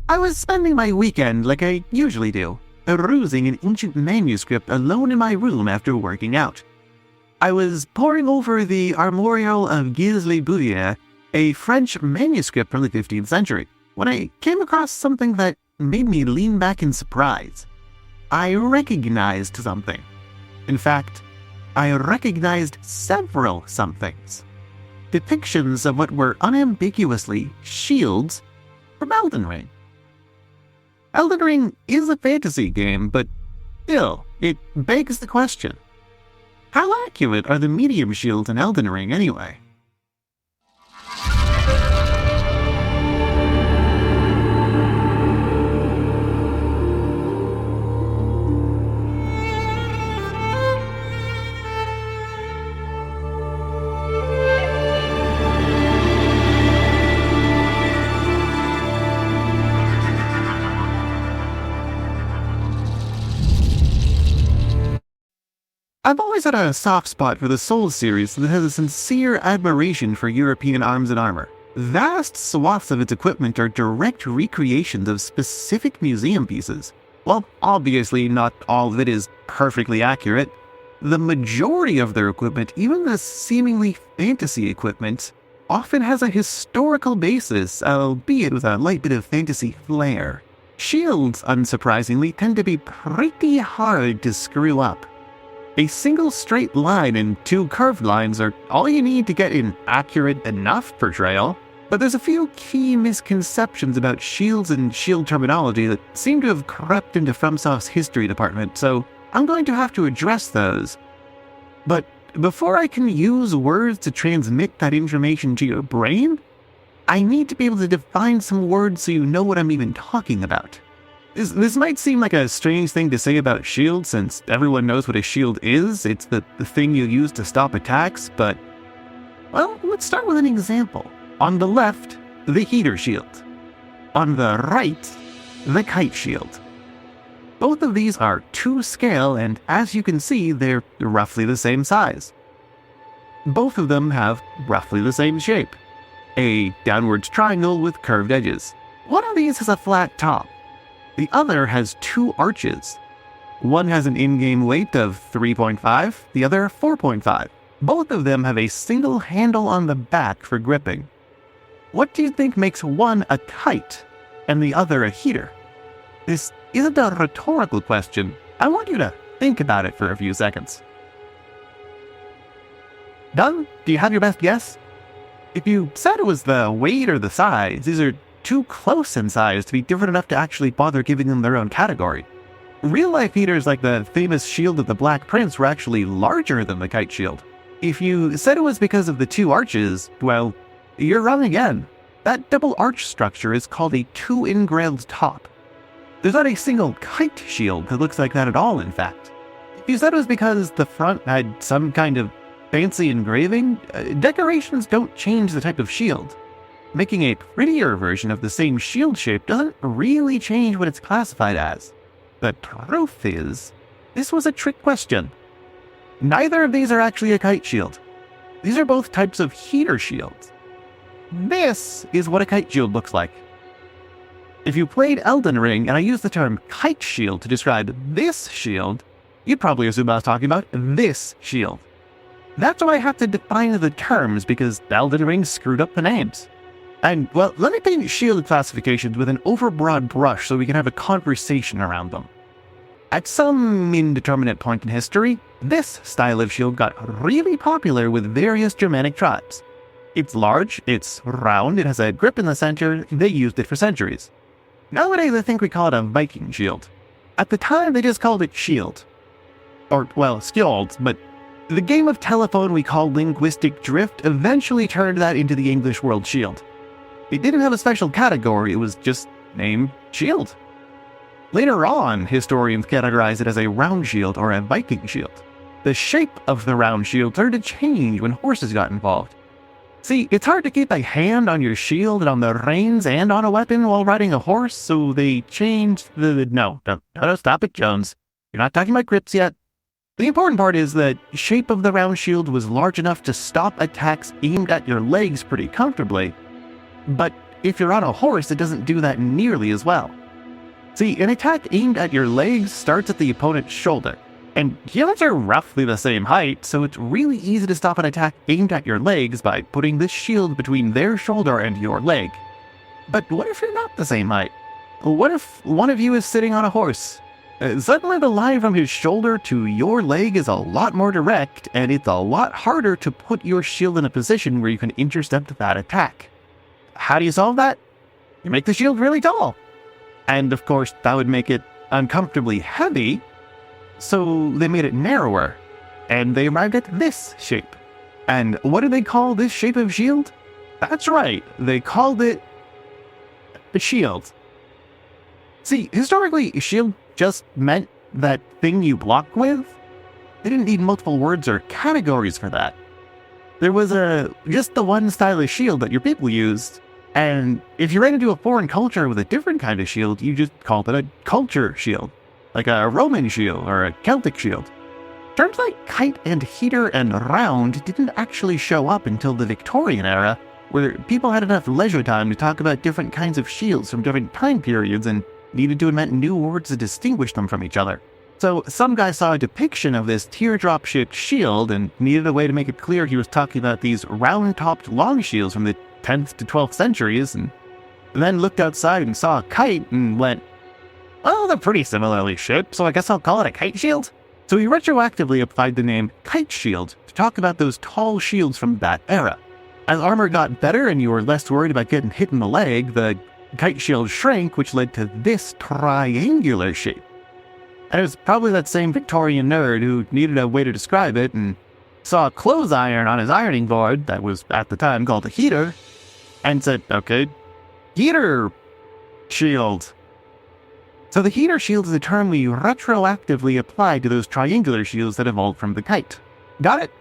I was spending my weekend like I usually do, perusing an ancient manuscript alone in my room after working out. I was poring over the Armorial of Gilles Le Bouvier, a French manuscript from the 15th century, when I came across something that made me lean back in surprise. I recognized something. In fact, I recognized several somethings. Depictions of what were unambiguously shields from Elden Ring. Elden Ring is a fantasy game, but still, it begs the question. How accurate are the medium shields in Elden Ring anyway? I've always had a soft spot for the Souls series that has a sincere admiration for European arms and armor. Vast swaths of its equipment are direct recreations of specific museum pieces. While obviously not all of it is perfectly accurate, the majority of their equipment, even the seemingly fantasy equipment, often has a historical basis, albeit with a light bit of fantasy flair. Shields, unsurprisingly, tend to be pretty hard to screw up. A single straight line and two curved lines are all you need to get an accurate enough portrayal, but there's a few key misconceptions about shields and shield terminology that seem to have crept into FromSoft's history department, so I'm going to have to address those. But before I can use words to transmit that information to your brain, I need to be able to define some words so you know what I'm even talking about. This might seem like a strange thing to say about shields, since everyone knows what a shield is. It's the thing you use to stop attacks, but... well, let's start with an example. On the left, the heater shield. On the right, the kite shield. Both of these are 2-scale, and as you can see, they're roughly the same size. Both of them have roughly the same shape. A downwards triangle with curved edges. One of these has a flat top. The other has 2 arches. One has an in-game weight of 3.5, the other 4.5. Both of them have a single handle on the back for gripping. What do you think makes one a kite and the other a heater? This isn't a rhetorical question. I want you to think about it for a few seconds. Done? Do you have your best guess? If you said it was the weight or the size, these are too close in size to be different enough to actually bother giving them their own category. Real-life heaters like the famous shield of the Black Prince were actually larger than the kite shield. If you said it was because of the 2 arches, well, you're wrong again. That double arch structure is called a two-engrailed top. There's not a single kite shield that looks like that at all, in fact. If you said it was because the front had some kind of fancy engraving, decorations don't change the type of shield. Making a prettier version of the same shield shape doesn't really change what it's classified as. The truth is, this was a trick question. Neither of these are actually a kite shield. These are both types of heater shields. This is what a kite shield looks like. If you played Elden Ring and I used the term kite shield to describe this shield, you'd probably assume I was talking about this shield. That's why I have to define the terms, because Elden Ring screwed up the names. And, well, let me paint shield classifications with an overbroad brush so we can have a conversation around them. At some indeterminate point in history, this style of shield got really popular with various Germanic tribes. It's large, it's round, it has a grip in the center, they used it for centuries. Nowadays I think we call it a Viking shield. At the time they just called it shield. Or, well, skjold, but the game of telephone we call linguistic drift eventually turned that into the English world shield. It didn't have a special category, it was just named shield. Later on, historians categorized it as a round shield or a Viking shield. The shape of the round shield started to change when horses got involved. See, it's hard to keep a hand on your shield and on the reins and on a weapon while riding a horse, so they changed the... No, stop it, Jones. You're not talking about grips yet. The important part is the shape of the round shield was large enough to stop attacks aimed at your legs pretty comfortably, but if you're on a horse, it doesn't do that nearly as well. See, an attack aimed at your legs starts at the opponent's shoulder, and shields are roughly the same height, so it's really easy to stop an attack aimed at your legs by putting this shield between their shoulder and your leg. But what if you're not the same height? What if one of you is sitting on a horse? Suddenly the line from his shoulder to your leg is a lot more direct, and it's a lot harder to put your shield in a position where you can intercept that attack. How do you solve that? You make the shield really tall. And of course, that would make it uncomfortably heavy, so they made it narrower, and they arrived at this shape. And what do they call this shape of shield? That's right, they called it a shield. See, historically, shield just meant that thing you block with. They didn't need multiple words or categories for that. There was just the one style of shield that your people used, and if you ran into a foreign culture with a different kind of shield, you just called it a culture shield, like a Roman shield or a Celtic shield. Terms like kite and heater and round didn't actually show up until the Victorian era, where people had enough leisure time to talk about different kinds of shields from different time periods and needed to invent new words to distinguish them from each other. So some guy saw a depiction of this teardrop-shaped shield and needed a way to make it clear he was talking about these round-topped long shields from the 10th to 12th centuries, and then looked outside and saw a kite and went, well, they're pretty similarly shaped, so I guess I'll call it a kite shield. So he retroactively applied the name Kite Shield to talk about those tall shields from that era. As armor got better and you were less worried about getting hit in the leg, the kite shield shrank, which led to this triangular shape. And it was probably that same Victorian nerd who needed a way to describe it and saw a clothes iron on his ironing board that was at the time called a heater and said, okay, heater shield. So the heater shield is a term we retroactively apply to those triangular shields that evolved from the kite. Got it?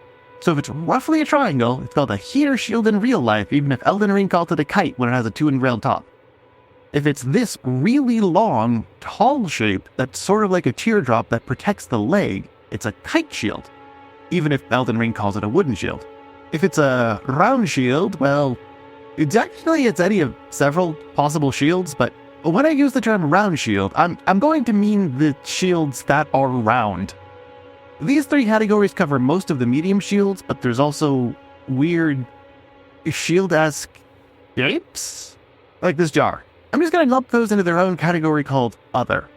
So if it's roughly a triangle, it's called a heater shield in real life, even if Elden Ring called it a kite when it has a two-engrailed top. If it's this really long, tall shape that's sort of like a teardrop that protects the leg, it's a kite shield, even if Elden Ring calls it a wooden shield. If it's a round shield, well, it's any of several possible shields, but when I use the term round shield, I'm going to mean the shields that are round. These three categories cover most of the medium shields, but there's also weird shield-esque shapes, like this jar. I'm just going to lump those into their own category called Other.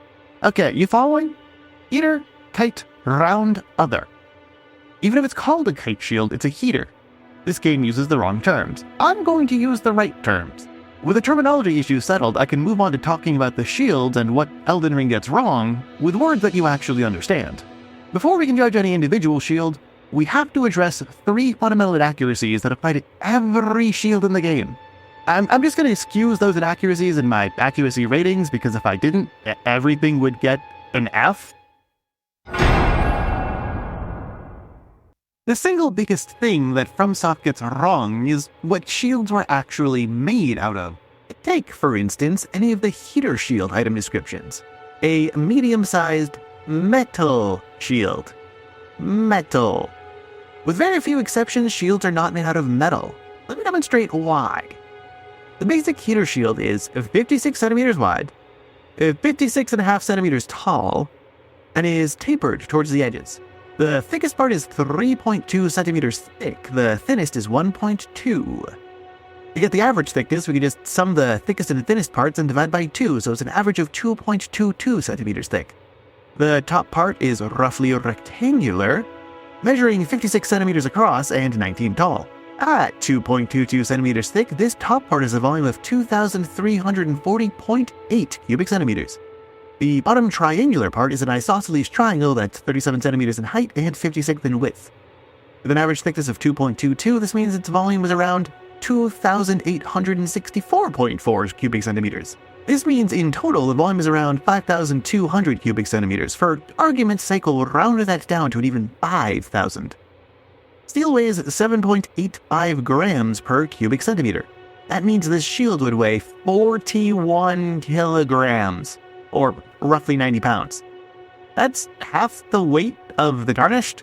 Okay, you following? Heater, kite, round, other. Even if it's called a kite shield, it's a heater. This game uses the wrong terms. I'm going to use the right terms. With the terminology issue settled, I can move on to talking about the shields and what Elden Ring gets wrong with words that you actually understand. Before we can judge any individual shield, we have to address three fundamental inaccuracies that apply to every shield in the game. I'm just going to excuse those inaccuracies in my accuracy ratings, because if I didn't, everything would get an F. The single biggest thing that FromSoft gets wrong is what shields were actually made out of. Take, for instance, any of the heater shield item descriptions. A medium-sized metal shield. Metal. With very few exceptions, shields are not made out of metal. Let me demonstrate why. The basic heater shield is 56 centimeters wide, 56.5 centimeters tall, and is tapered towards the edges. The thickest part is 3.2 centimeters thick, the thinnest is 1.2. To get the average thickness, we can just sum the thickest and thinnest parts and divide by 2, so it's an average of 2.22 centimeters thick. The top part is roughly rectangular, measuring 56 centimeters across and 19 tall. At 2.22 centimeters thick, this top part is a volume of 2,340.8 cubic centimeters. The bottom triangular part is an isosceles triangle that's 37 centimeters in height and 56 in width. With an average thickness of 2.22, this means its volume is around 2,864.4 cubic centimeters. This means in total the volume is around 5,200 cubic centimeters. For argument's sake, we'll round that down to an even 5,000. Steel weighs 7.85 grams per cubic centimeter. That means this shield would weigh 41 kilograms, or roughly 90 pounds. That's half the weight of the Banished.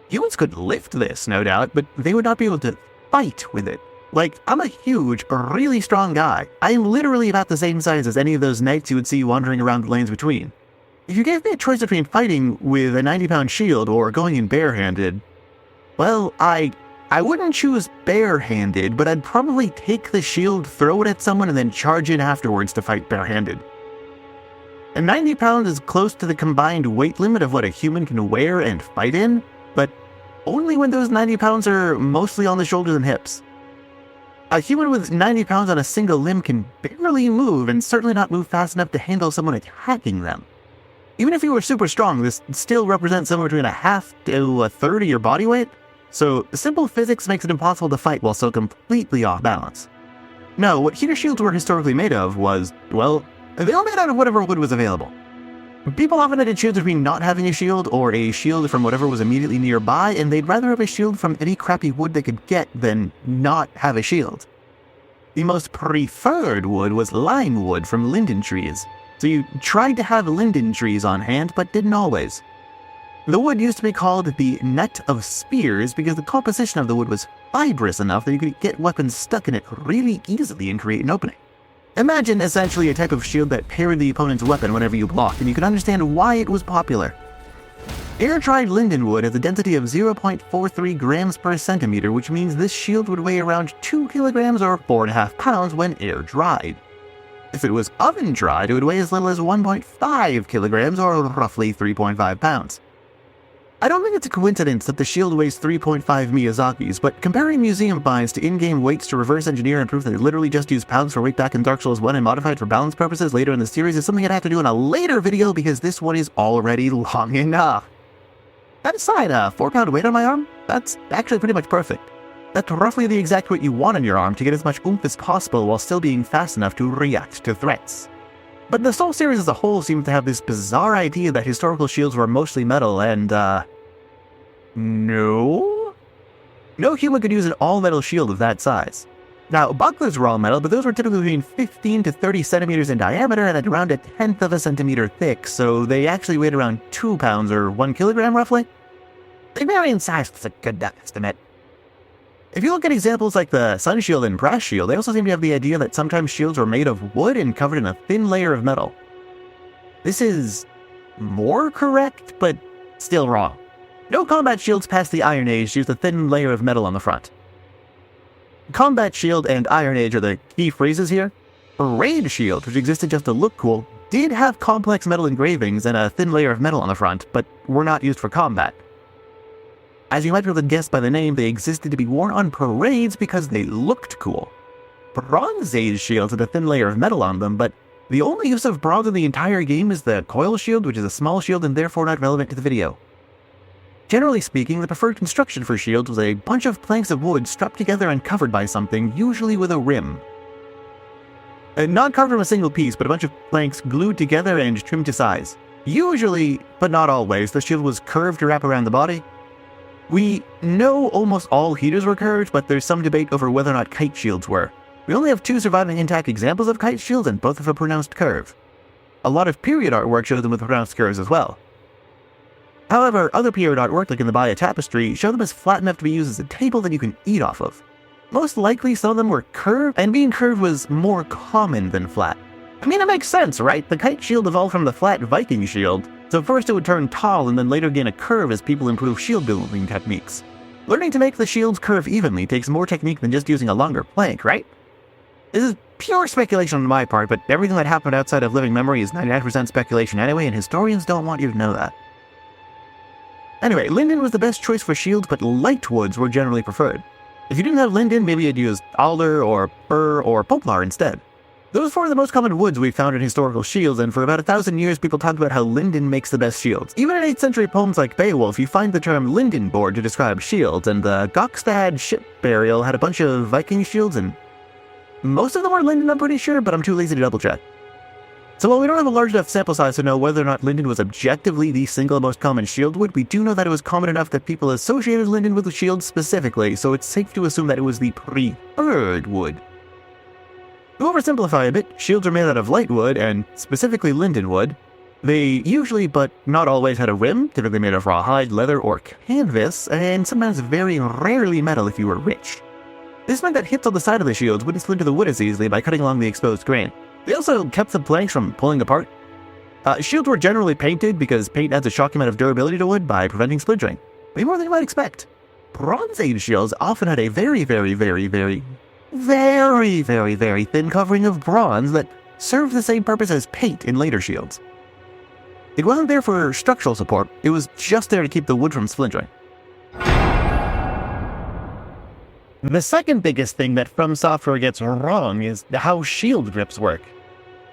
Humans could lift this, no doubt, but they would not be able to fight with it. Like, I'm a huge, really strong guy. I am literally about the same size as any of those knights you would see wandering around the lanes between. If you gave me a choice between fighting with a 90-pound shield or going in barehanded, well, I wouldn't choose barehanded, but I'd probably take the shield, throw it at someone, and then charge in afterwards to fight barehanded. And 90 pounds is close to the combined weight limit of what a human can wear and fight in, but only when those 90 pounds are mostly on the shoulders and hips. A human with 90 pounds on a single limb can barely move, and certainly not move fast enough to handle someone attacking them. Even if you were super strong, this still represents somewhere between a half to a third of your body weight, so simple physics makes it impossible to fight while still completely off balance. No, what heater shields were historically made of was, well, they were made out of whatever wood was available. People often had to choose between not having a shield or a shield from whatever was immediately nearby, and they'd rather have a shield from any crappy wood they could get than not have a shield. The most preferred wood was lime wood from linden trees, so you tried to have linden trees on hand, but didn't always. The wood used to be called the net of spears because the composition of the wood was fibrous enough that you could get weapons stuck in it really easily and create an opening. Imagine essentially a type of shield that parried the opponent's weapon whenever you blocked, and you could understand why it was popular. Air-dried lindenwood has a density of 0.43 grams per centimeter, which means this shield would weigh around 2 kilograms or 4.5 pounds when air-dried. If it was oven-dried, it would weigh as little as 1.5 kilograms or roughly 3.5 pounds. I don't think it's a coincidence that the shield weighs 3.5 Miyazakis, but comparing museum finds to in-game weights to reverse engineer and prove that they literally just use pounds for weight back in Dark Souls 1 and modified for balance purposes later in the series is something I'd have to do in a later video because this one is already long enough. That aside, a 4-pound weight on my arm? That's actually pretty much perfect. That's roughly the exact weight you want on your arm to get as much oomph as possible while still being fast enough to react to threats. But the Soul series as a whole seems to have this bizarre idea that historical shields were mostly metal and, no? No human could use an all-metal shield of that size. Now, bucklers were all metal, but those were typically between 15 to 30 centimeters in diameter and at around 1/10 of a centimeter thick, so they actually weighed around 2 pounds or 1 kilogram roughly. They vary in size, that's a good estimate. If you look at examples like the Sun Shield and Brass Shield, they also seem to have the idea that sometimes shields were made of wood and covered in a thin layer of metal. This is more correct, but still wrong. No combat shields past the Iron Age use a thin layer of metal on the front. Combat Shield and Iron Age are the key phrases here. Raid Shield, which existed just to look cool, did have complex metal engravings and a thin layer of metal on the front, but were not used for combat. As you might be able to guess by the name, they existed to be worn on parades because they looked cool. Bronze Age shields had a thin layer of metal on them, but the only use of bronze in the entire game is the Coil Shield, which is a small shield and therefore not relevant to the video. Generally speaking, the preferred construction for shields was a bunch of planks of wood strapped together and covered by something, usually with a rim. Not carved from a single piece, but a bunch of planks glued together and trimmed to size. Usually, but not always, the shield was curved to wrap around the body. We know almost all heaters were curved, but there's some debate over whether or not kite shields were. We only have 2 surviving intact examples of kite shields, and both have a pronounced curve. A lot of period artwork shows them with pronounced curves as well. However, other period artwork, like in the Baia Tapestry, show them as flat enough to be used as a table that you can eat off of. Most likely, some of them were curved, and being curved was more common than flat. I mean, it makes sense, right? The kite shield evolved from the flat Viking shield, so first it would turn tall and then later gain a curve as people improve shield building techniques. Learning to make the shields curve evenly takes more technique than just using a longer plank, right? This is pure speculation on my part, but everything that happened outside of living memory is 99% speculation anyway, and historians don't want you to know that. Anyway, linden was the best choice for shields, but light woods were generally preferred. If you didn't have linden, maybe you'd use alder or fir or poplar instead. Those 4 are the most common woods we found in historical shields, and for about 1,000 years people talked about how linden makes the best shields. Even in 8th century poems like Beowulf, you find the term linden board to describe shields, and the Gokstad ship burial had a bunch of Viking shields, and most of them were linden, I'm pretty sure, but I'm too lazy to double check. So while we don't have a large enough sample size to know whether or not linden was objectively the single most common shield wood, we do know that it was common enough that people associated linden with the shield specifically, so it's safe to assume that it was the preferred wood. To oversimplify a bit, shields are made out of light wood, and specifically linden wood. They usually, but not always, had a rim, typically made of rawhide, leather, or canvas, and sometimes very rarely metal if you were rich. This meant that hits on the side of the shields wouldn't splinter the wood as easily by cutting along the exposed grain. They also kept the planks from pulling apart. Shields were generally painted because paint adds a shocking amount of durability to wood by preventing splintering. Way more than you might expect. Bronze Age shields often had a very thin covering of bronze that served the same purpose as paint in later shields. It wasn't there for structural support, it was just there to keep the wood from splintering. The second biggest thing that From Software gets wrong is how shield grips work.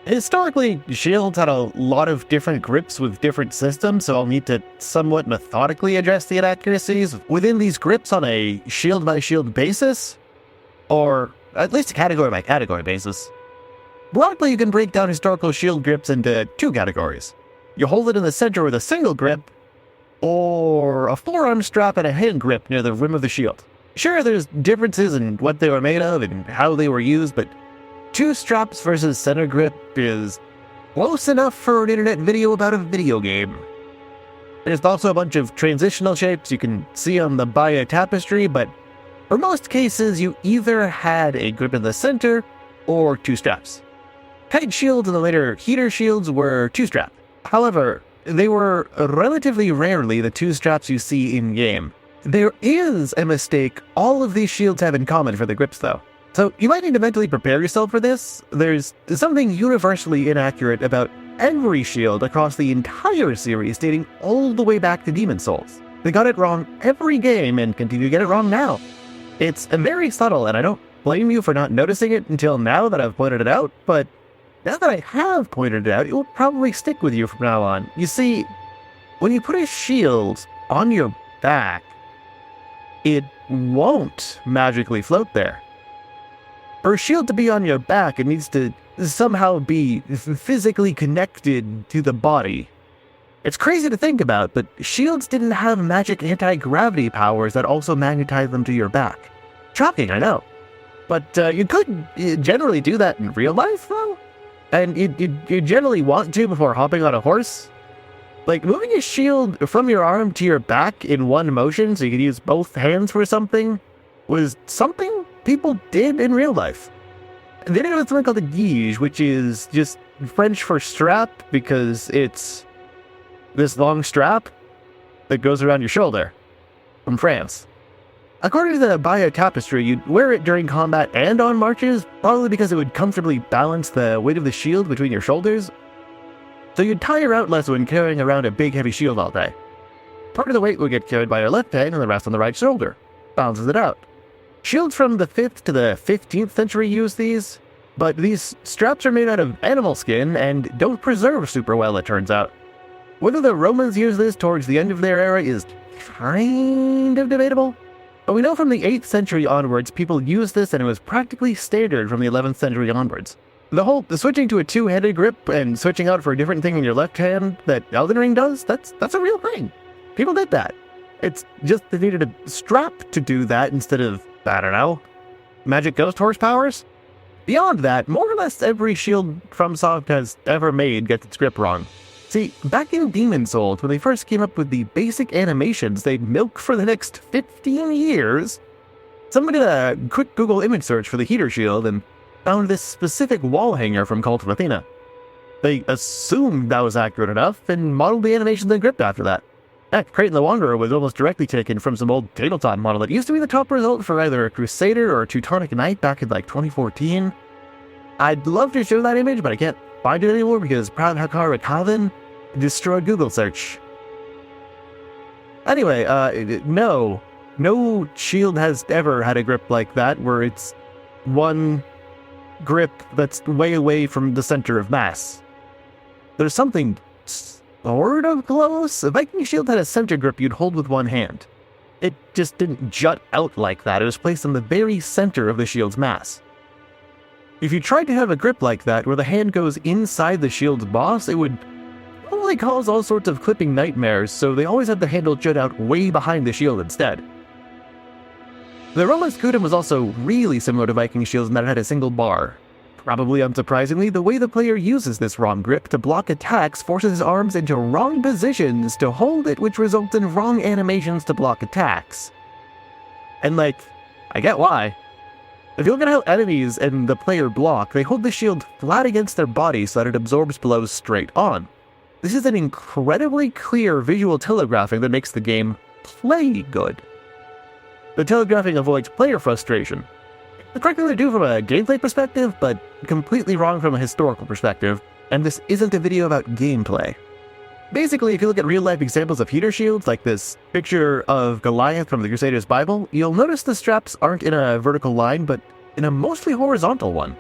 Historically, shields had a lot of different grips with different systems, so I'll need to somewhat methodically address the inaccuracies within these grips on a shield-by-shield basis, or at least a category-by-category basis. Broadly, you can break down historical shield grips into two categories. You hold it in the center with a single grip, or a forearm strap and a hand grip near the rim of the shield. Sure, there's differences in what they were made of and how they were used, but two straps versus center grip is close enough for an internet video about a video game. There's also a bunch of transitional shapes you can see on the bio tapestry, but for most cases you either had a grip in the center or two straps. Kite shields and the later heater shields were two-strap. However, they were relatively rarely the two straps you see in-game. There is a mistake all of these shields have in common for the grips though. So you might need to mentally prepare yourself for this. There's something universally inaccurate about every shield across the entire series dating all the way back to Demon's Souls. They got it wrong every game and continue to get it wrong now. It's very subtle and I don't blame you for not noticing it until now that I've pointed it out, but now that I have pointed it out, it will probably stick with you from now on. You see, when you put a shield on your back, it won't magically float there. For a shield to be on your back, it needs to somehow be physically connected to the body. It's crazy to think about, but shields didn't have magic anti-gravity powers that also magnetized them to your back. Shocking, I know. But you could generally do that in real life, though. And you generally want to before hopping on a horse. Like, moving a shield from your arm to your back in one motion so you could use both hands for something was something people did in real life. They did it with something called a guige, which is just French for strap because it's this long strap that goes around your shoulder from France. According to the bio tapestry, you'd wear it during combat and on marches, probably because it would comfortably balance the weight of the shield between your shoulders. So you'd tire out less when carrying around a big heavy shield all day. Part of the weight would get carried by your left hand and the rest on the right shoulder. Balances it out. Shields from the 5th to the 15th century use these, but these straps are made out of animal skin and don't preserve super well, it turns out. Whether the Romans used this towards the end of their era is kind of debatable, but we know from the 8th century onwards people used this and it was practically standard from the 11th century onwards. The switching to a two-handed grip and switching out for a different thing in your left hand that Elden Ring does, that's a real thing. People did that. It's just they needed a strap to do that instead of, I don't know, magic ghost horse powers? Beyond that, more or less every shield FromSoft has ever made gets its grip wrong. See, back in Demon's Souls, when they first came up with the basic animations they'd milk for the next 15 years, somebody did a quick Google image search for the heater shield and found this specific wall hanger from Cult of Athena. They assumed that was accurate enough and modeled the animations and grip after that. Heck, Kraten the Wanderer was almost directly taken from some old tabletop model that used to be the top result for either a Crusader or a Teutonic Knight back in like 2014. I'd love to show that image, but I can't find it anymore because Proud Hakara Kavan destroyed Google search. Anyway, no shield has ever had a grip like that where it's one grip that's way away from the center of mass. There's something sort of close. A Viking shield had a center grip you'd hold with one hand. It just didn't jut out like that. It was placed in the very center of the shield's mass. If you tried to have a grip like that where the hand goes inside the shield's boss, it would probably cause all sorts of clipping nightmares, so they always had the handle jut out way behind the shield instead. The Roman Scutum was also really similar to Viking shields in that it had a single bar. Probably unsurprisingly, the way the player uses this wrong grip to block attacks forces his arms into wrong positions to hold it, which results in wrong animations to block attacks. And I get why. If you look at how enemies and the player block, they hold the shield flat against their body so that it absorbs blows straight on. This is an incredibly clear visual telegraphing that makes the game play good. The telegraphing avoids player frustration. The correct thing to do from a gameplay perspective, but completely wrong from a historical perspective, and this isn't a video about gameplay. Basically, if you look at real-life examples of heater shields, like this picture of Goliath from the Crusaders' Bible, you'll notice the straps aren't in a vertical line, but in a mostly horizontal one.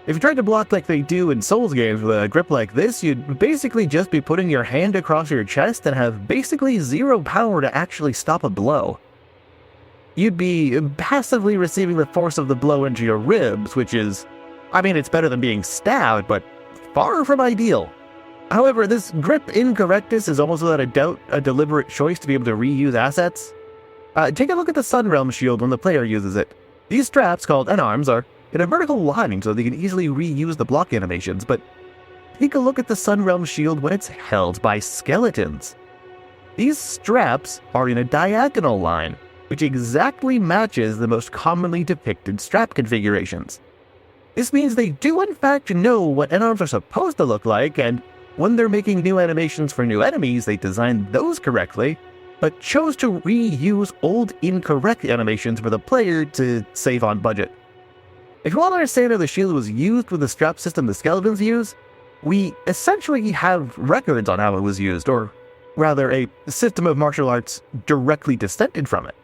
If you tried to block like they do in Souls games with a grip like this, you'd basically just be putting your hand across your chest and have basically zero power to actually stop a blow. You'd be passively receiving the force of the blow into your ribs, which is, I mean, it's better than being stabbed, but far from ideal. However, this grip incorrectness is almost without a doubt a deliberate choice to be able to reuse assets. Take a look at the Sun Realm Shield when the player uses it. These straps, called N-arms, are in a vertical line so they can easily reuse the block animations, but take a look at the Sun Realm Shield when it's held by skeletons. These straps are in a diagonal line, which exactly matches the most commonly depicted strap configurations. This means they do in fact know what N-arms are supposed to look like, and when they're making new animations for new enemies, they designed those correctly, but chose to reuse old incorrect animations for the player to save on budget. If you want to understand how the shield was used with the strap system the skeletons use, we essentially have records on how it was used, or rather a system of martial arts directly descended from it.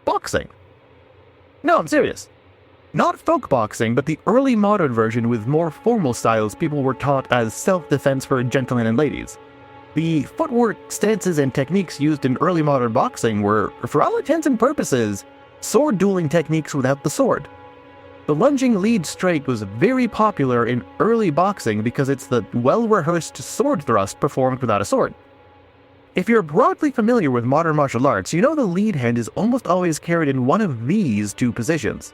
Boxing. No, I'm serious. Not folk boxing, but the early modern version with more formal styles people were taught as self-defense for gentlemen and ladies. The footwork, stances, and techniques used in early modern boxing were, for all intents and purposes, sword dueling techniques without the sword. The lunging lead straight was very popular in early boxing because it's the well-rehearsed sword thrust performed without a sword. If you're broadly familiar with modern martial arts, you know the lead hand is almost always carried in one of these two positions.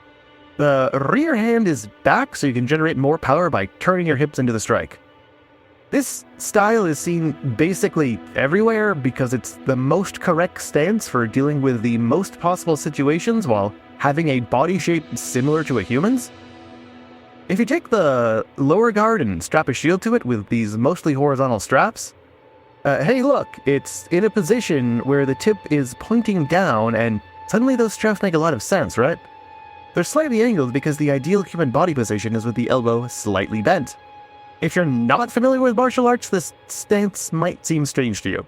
The rear hand is back so you can generate more power by turning your hips into the strike. This style is seen basically everywhere because it's the most correct stance for dealing with the most possible situations while having a body shape similar to a human's. If you take the lower guard and strap a shield to it with these mostly horizontal straps, hey look, it's in a position where the tip is pointing down, and suddenly those straps make a lot of sense, right? They're slightly angled because the ideal human body position is with the elbow slightly bent. If you're not familiar with martial arts, this stance might seem strange to you.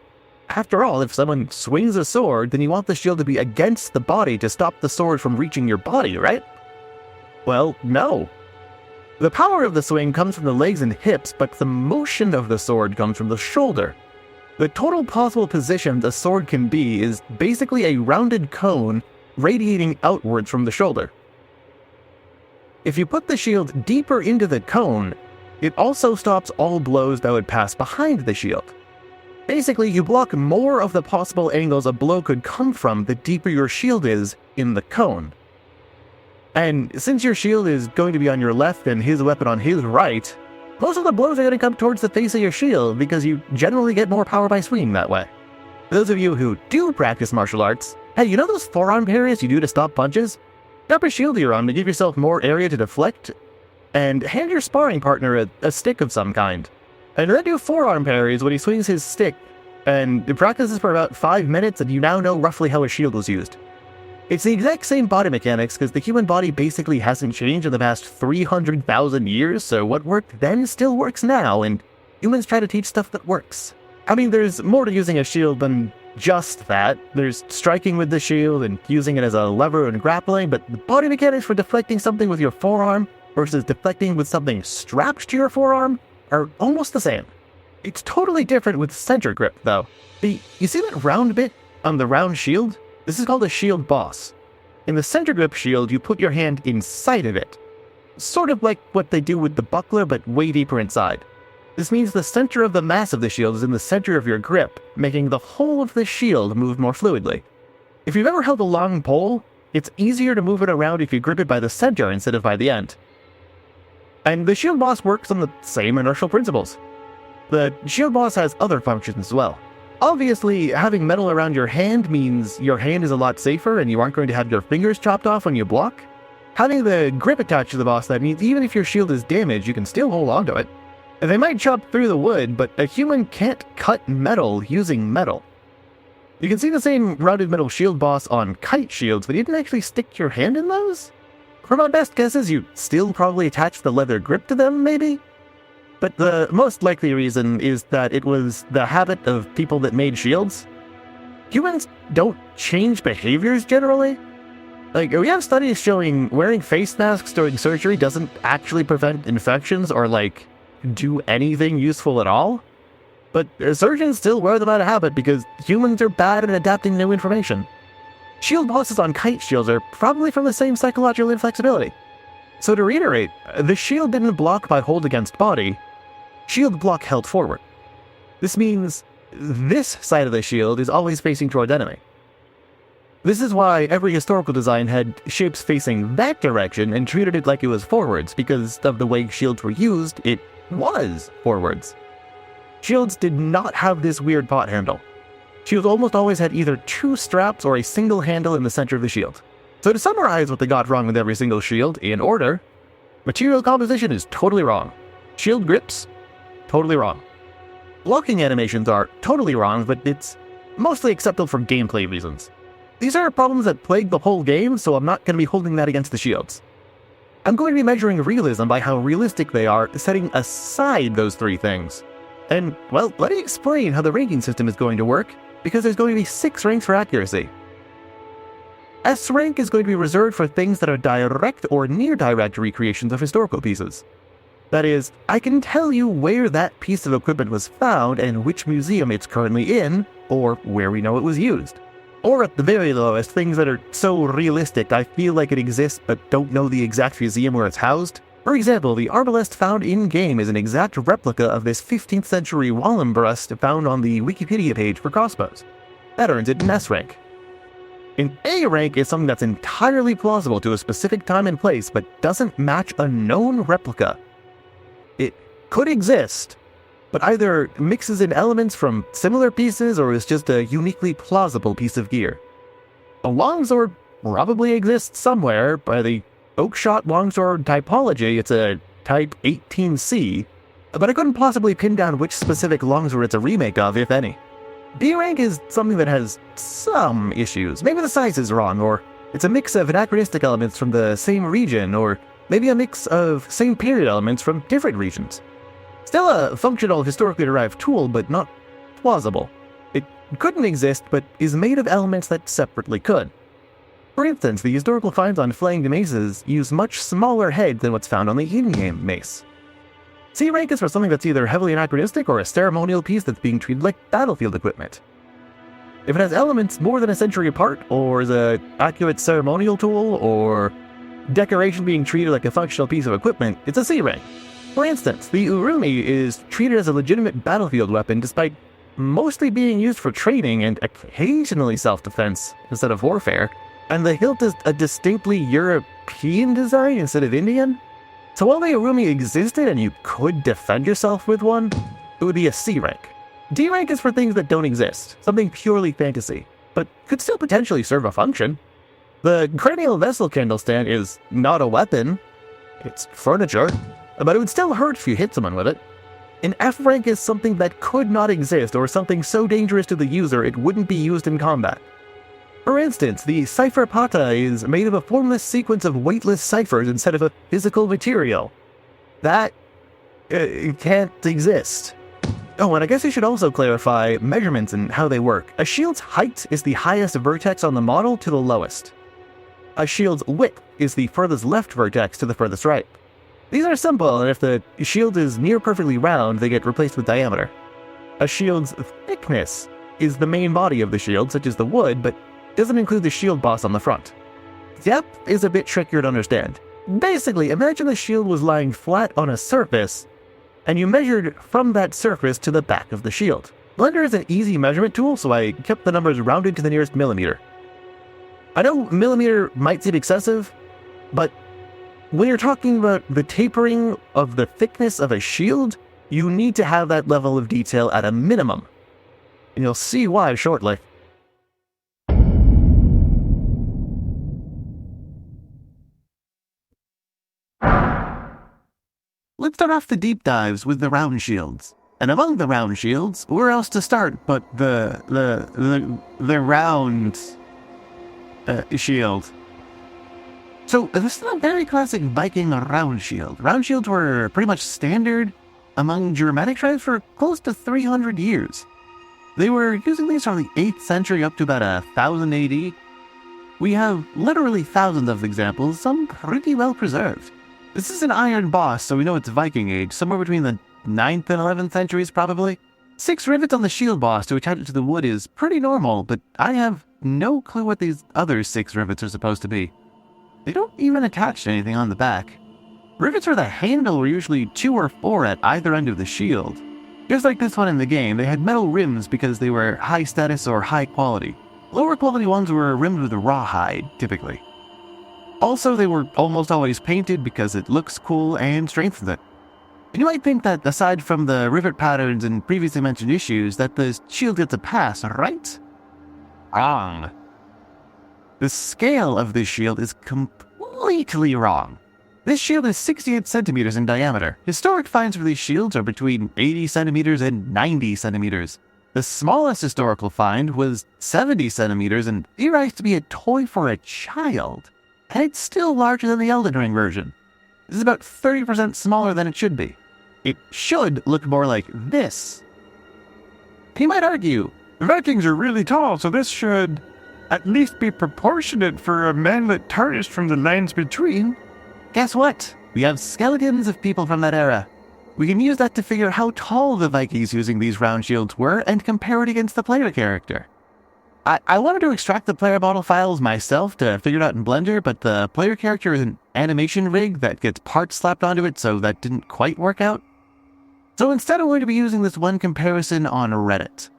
After all, if someone swings a sword, then you want the shield to be against the body to stop the sword from reaching your body, right? Well, no. The power of the swing comes from the legs and hips, but the motion of the sword comes from the shoulder. The total possible position the sword can be is basically a rounded cone radiating outwards from the shoulder. If you put the shield deeper into the cone, it also stops all blows that would pass behind the shield. Basically, you block more of the possible angles a blow could come from the deeper your shield is in the cone. And since your shield is going to be on your left and his weapon on his right, most of the blows are going to come towards the face of your shield because you generally get more power by swinging that way. For those of you who do practice martial arts, hey, you know those forearm parries you do to stop punches? Drop a shield to your arm to give yourself more area to deflect, and hand your sparring partner a stick of some kind. And then do forearm parries when he swings his stick, and practice this for about 5 minutes and you now know roughly how a shield was used. It's the exact same body mechanics because the human body basically hasn't changed in the past 300,000 years, so what worked then still works now, and humans try to teach stuff that works. I mean, there's more to using a shield than just that. There's striking with the shield and using it as a lever and grappling, but the body mechanics for deflecting something with your forearm versus deflecting with something strapped to your forearm are almost the same. It's totally different with center grip, though. You see that round bit on the round shield? This is called a shield boss. In the center grip shield, you put your hand inside of it. Sort of like what they do with the buckler, but way deeper inside. This means the center of the mass of the shield is in the center of your grip, making the whole of the shield move more fluidly. If you've ever held a long pole, it's easier to move it around if you grip it by the center instead of by the end. And the shield boss works on the same inertial principles. The shield boss has other functions as well. Obviously, having metal around your hand means your hand is a lot safer and you aren't going to have your fingers chopped off when you block. Having the grip attached to the boss, that means even if your shield is damaged, you can still hold on to it. They might chop through the wood, but a human can't cut metal using metal. You can see the same rounded metal shield boss on Kite Shields, but you didn't actually stick your hand in those? For my best guesses, you still probably attached the leather grip to them, maybe? But the most likely reason is that it was the habit of people that made shields. Humans don't change behaviors generally. Like, we have studies showing wearing face masks during surgery doesn't actually prevent infections or, like, do anything useful at all. But surgeons still wear them out of habit because humans are bad at adapting to new information. Shield bosses on Kite Shields are probably from the same psychological inflexibility. So to reiterate, the shield didn't block by hold against body, shield block held forward. This means this side of the shield is always facing toward enemy. This is why every historical design had shapes facing that direction and treated it like it was forwards, because of the way shields were used, it was forwards. Shields did not have this weird pot handle. Shields almost always had either two straps or a single handle in the center of the shield. So to summarize what they got wrong with every single shield, in order, material composition is totally wrong. Shield grips, totally wrong. Blocking animations are totally wrong, but it's mostly acceptable for gameplay reasons. These are problems that plague the whole game, so I'm not going to be holding that against the shields. I'm going to be measuring realism by how realistic they are, setting aside those three things. And, well, let me explain how the ranking system is going to work, because there's going to be 6 ranks for accuracy. S rank is going to be reserved for things that are direct or near direct recreations of historical pieces. That is, I can tell you where that piece of equipment was found and which museum it's currently in, or where we know it was used. Or at the very lowest, things that are so realistic I feel like it exists but don't know the exact museum where it's housed. For example, the arbalest found in-game is an exact replica of this 15th century Wallenbrust found on the Wikipedia page for crossbows. That earns it an S rank. An A rank is something that's entirely plausible to a specific time and place, but doesn't match a known replica. It could exist, but either mixes in elements from similar pieces or is just a uniquely plausible piece of gear. A longsword probably exists somewhere. By the Oakshot longsword typology, it's a Type 18C, but I couldn't possibly pin down which specific longsword it's a remake of, if any. B rank is something that has some issues. Maybe the size is wrong, or it's a mix of anachronistic elements from the same region, or maybe a mix of same period elements from different regions. Still a functional, historically derived tool, but not plausible. It couldn't exist, but is made of elements that separately could. For instance, the historical finds on flanged maces use much smaller heads than what's found on the in-game mace. C rank is for something that's either heavily anachronistic or a ceremonial piece that's being treated like battlefield equipment. If it has elements more than a century apart, or is an accurate ceremonial tool, or decoration being treated like a functional piece of equipment, it's a C rank. For instance, the Urumi is treated as a legitimate battlefield weapon despite mostly being used for training and occasionally self-defense instead of warfare, and the hilt is a distinctly European design instead of Indian. So while the Urumi existed and you could defend yourself with one, it would be a C rank. D rank is for things that don't exist, something purely fantasy, but could still potentially serve a function. The cranial vessel candle stand is not a weapon, it's furniture, but it would still hurt if you hit someone with it. An F rank is something that could not exist, or something so dangerous to the user it wouldn't be used in combat. For instance, the cipher pata is made of a formless sequence of weightless ciphers instead of a physical material. That can't exist. Oh, and I guess I should also clarify measurements and how they work. A shield's height is the highest vertex on the model to the lowest. A shield's width is the furthest left vertex to the furthest right. These are simple, and if the shield is near perfectly round, they get replaced with diameter. A shield's thickness is the main body of the shield, such as the wood, but doesn't include the shield boss on the front. Depth is a bit trickier to understand. Basically, imagine the shield was lying flat on a surface, and you measured from that surface to the back of the shield. Blender is an easy measurement tool, so I kept the numbers rounded to the nearest millimeter. I know millimeter might seem excessive, but when you're talking about the tapering of the thickness of a shield, you need to have that level of detail at a minimum. And you'll see why shortly. let's start off the deep dives with the round shields. And among the round shields, where else to start but the round shield. So this is a very classic Viking round shield. Round shields were pretty much standard among Germanic tribes for close to 300 years. They were using these from the 8th century up to about 1000 AD. We have literally thousands of examples, some pretty well preserved. This is an iron boss, so we know it's Viking age, somewhere between the 9th and 11th centuries probably. 6 rivets on the shield boss to attach it to the wood is pretty normal, but I have no clue what these other 6 rivets are supposed to be. They don't even attach to anything on the back. Rivets for the handle were usually 2 or 4 at either end of the shield. Just like this one in the game, they had metal rims because they were high status or high quality. Lower quality ones were rimmed with rawhide, typically. Also, they were almost always painted because it looks cool and strengthens it. And you might think that, aside from the rivet patterns and previously mentioned issues, that the shield gets a pass, right? Wrong. The scale of this shield is completely wrong. This shield is 68 centimeters in diameter. Historic finds for these shields are between 80 centimeters and 90 centimeters. The smallest historical find was 70 centimeters and theorized to be a toy for a child. And it's still larger than the Elden Ring version. This is about 30% smaller than it should be. It should look more like this. He might argue, Vikings are really tall, so this should at least be proportionate for a manlet tarnished from the lands between. Guess what? We have skeletons of people from that era. We can use that to figure how tall the Vikings using these round shields were and compare it against the player character. I wanted to extract the player model files myself to figure it out in Blender, but the player character is an animation rig that gets parts slapped onto it, so that didn't quite work out. So instead I'm going to be using this one comparison on Reddit.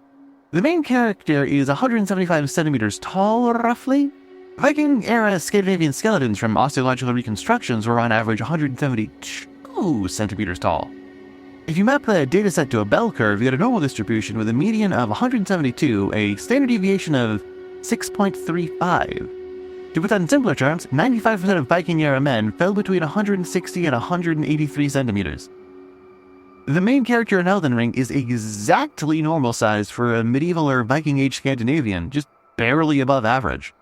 The main character is 175 centimeters tall, roughly. Viking-era Scandinavian skeletons from osteological reconstructions were on average 172 centimeters tall. If you map the dataset to a bell curve, you get a normal distribution with a median of 172, a standard deviation of 6.35. To put that in simpler terms, 95% of Viking-era men fell between 160 and 183 centimeters. The main character in Elden Ring is exactly normal sized for a medieval or Viking-age Scandinavian, just barely above average.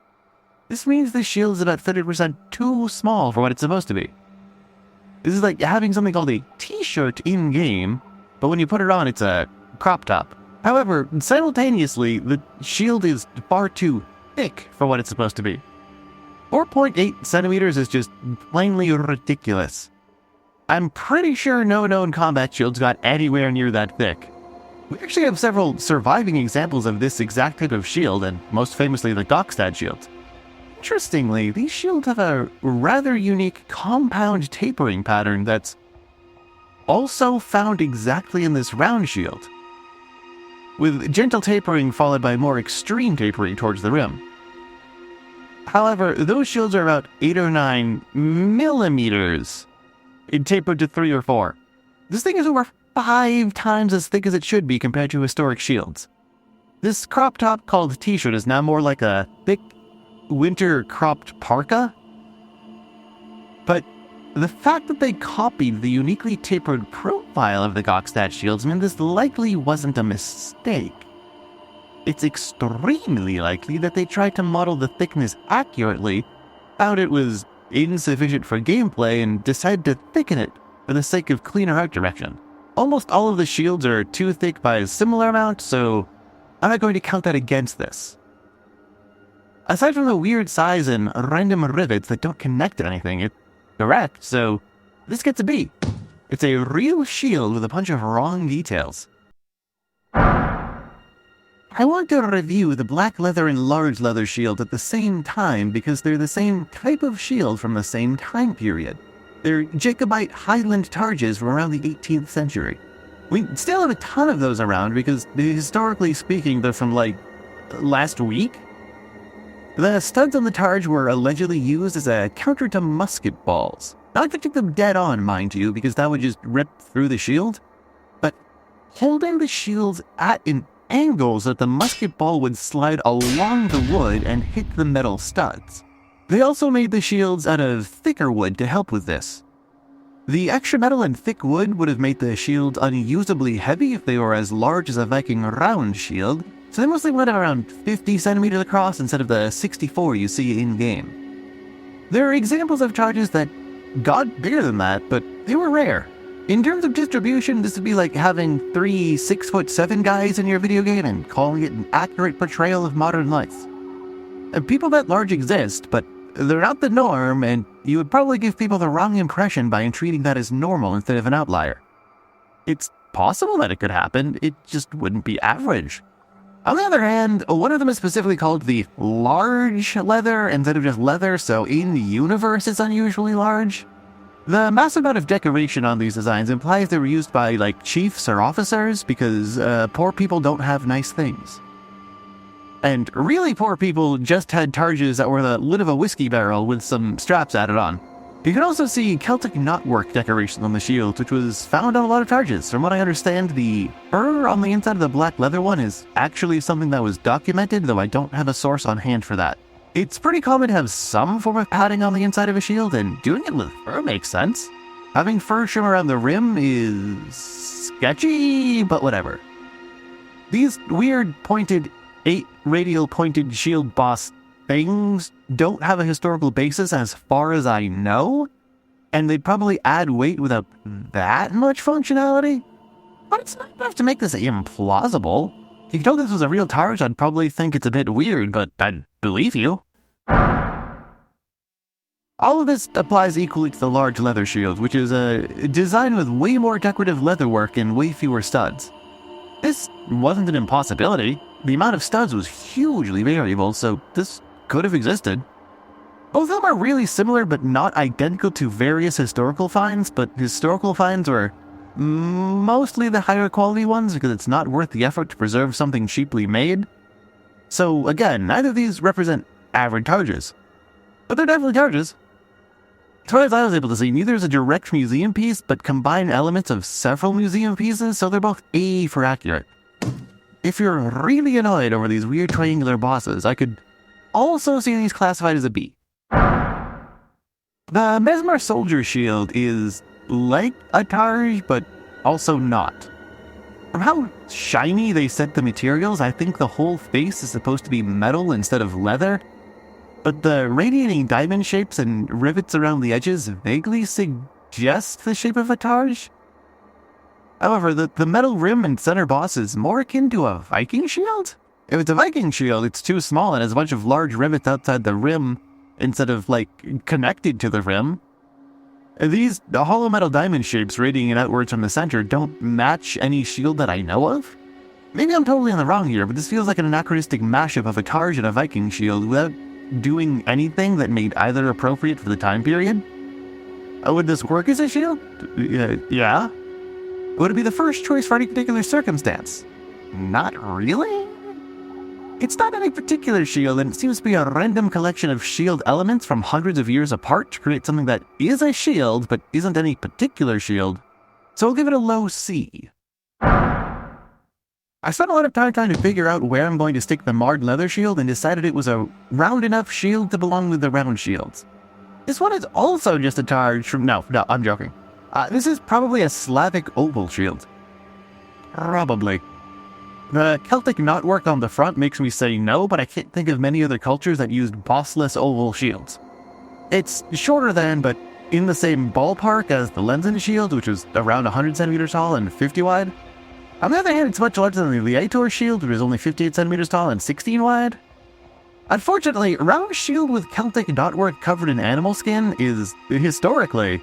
This means this shield is about 30% too small for what it's supposed to be. This is like having something called a t-shirt in-game, but when you put it on, it's a crop top. However, simultaneously, the shield is far too thick for what it's supposed to be. 4.8 centimeters is just plainly ridiculous. I'm pretty sure no known combat shields got anywhere near that thick. We actually have several surviving examples of this exact type of shield, and most famously the Gokstad shield. Interestingly, these shields have a rather unique compound tapering pattern that's also found exactly in this round shield, with gentle tapering followed by more extreme tapering towards the rim. However, those shields are about 8 or 9 millimeters, tapered to 3 or 4. This thing is over 5 times as thick as it should be compared to historic shields. This crop top called t-shirt is now more like a thick winter cropped parka. But the fact that they copied the uniquely tapered profile of the Gokstad shields means this likely wasn't a mistake. It's extremely likely that they tried to model the thickness accurately, found it was insufficient for gameplay, and decided to thicken it for the sake of cleaner art direction. Almost all of the shields are too thick by a similar amount, so I'm not going to count that against this. Aside from the weird size and random rivets that don't connect to anything, it's correct, so this gets a B. It's a real shield with a bunch of wrong details. I want to review the black leather and large leather shield at the same time because they're the same type of shield from the same time period. They're Jacobite Highland targes from around the 18th century. We still have a ton of those around because, historically speaking, they're from, last week? The studs on the targe were allegedly used as a counter to musket balls. Not to take them dead on, mind you, because that would just rip through the shield, but holding the shields at an angle so that the musket ball would slide along the wood and hit the metal studs. They also made the shields out of thicker wood to help with this. The extra metal and thick wood would have made the shield unusably heavy if they were as large as a Viking round shield, so they mostly went around 50 centimeters across instead of the 64 you see in-game. There are examples of charges that got bigger than that, but they were rare. In terms of distribution, this would be like having 3 6'7" guys in your video game and calling it an accurate portrayal of modern life. People that large exist, but they're not the norm, and you would probably give people the wrong impression by treating that as normal instead of an outlier. It's possible that it could happen, it just wouldn't be average. On the other hand, one of them is specifically called the large leather instead of just leather, so in the universe it's unusually large. The massive amount of decoration on these designs implies they were used by, like, chiefs or officers, because poor people don't have nice things. And really poor people just had targes that were the lid of a whiskey barrel with some straps added on. You can also see Celtic knotwork decoration on the shield, which was found on a lot of targes. From what I understand, the fur on the inside of the black leather one is actually something that was documented, though I don't have a source on hand for that. It's pretty common to have some form of padding on the inside of a shield, and doing it with fur makes sense. Having fur trim around the rim is sketchy, but whatever. These weird pointed 8 radial pointed shield boss things don't have a historical basis as far as I know, and they'd probably add weight without that much functionality. But it's not enough to make this implausible. If you told this was a real target, I'd probably think it's a bit weird, but I'd believe you. All of this applies equally to the large leather shield, which is a design with way more decorative leatherwork and way fewer studs. This wasn't an impossibility. The amount of studs was hugely variable, so this could have existed. Both of them are really similar but not identical to various historical finds, but historical finds were mostly the higher quality ones because it's not worth the effort to preserve something cheaply made. So again, neither of these represent average targes, but they're definitely targes. As far as I was able to see, neither is a direct museum piece, but combine elements of several museum pieces, so they're both A for accurate. If you're really annoyed over these weird triangular bosses, I could also see these classified as a B. The Messmer Soldier Shield is like a targe, but also not. From how shiny they set the materials, I think the whole face is supposed to be metal instead of leather, but the radiating diamond shapes and rivets around the edges vaguely suggest the shape of a targe. However, the metal rim and center boss is more akin to a Viking shield? If it's a Viking shield, it's too small and has a bunch of large rivets outside the rim instead of, like, connected to the rim. These hollow metal diamond shapes radiating outwards from the center don't match any shield that I know of. Maybe I'm totally on the wrong here, but this feels like an anachronistic mashup of a targe and a Viking shield without doing anything that made either appropriate for the time period. Would this work as a shield? Yeah. Would it be the first choice for any particular circumstance? Not really? It's not any particular shield, and it seems to be a random collection of shield elements from hundreds of years apart to create something that is a shield, but isn't any particular shield. So I'll give it a low C. I spent a lot of time trying to figure out where I'm going to stick the marred leather shield and decided it was a round enough shield to belong with the round shields. This one is also just a targe from... No, I'm joking. This is probably a Slavic oval shield. Probably. The Celtic knotwork on the front makes me say no, but I can't think of many other cultures that used bossless oval shields. It's shorter than, but in the same ballpark as the Lenzen shield, which was around 100 centimeters tall and 50 wide. On the other hand, it's much larger than the Liator shield, which is only 58 centimeters tall and 16 wide. Unfortunately, a round shield with Celtic knotwork covered in animal skin is, historically,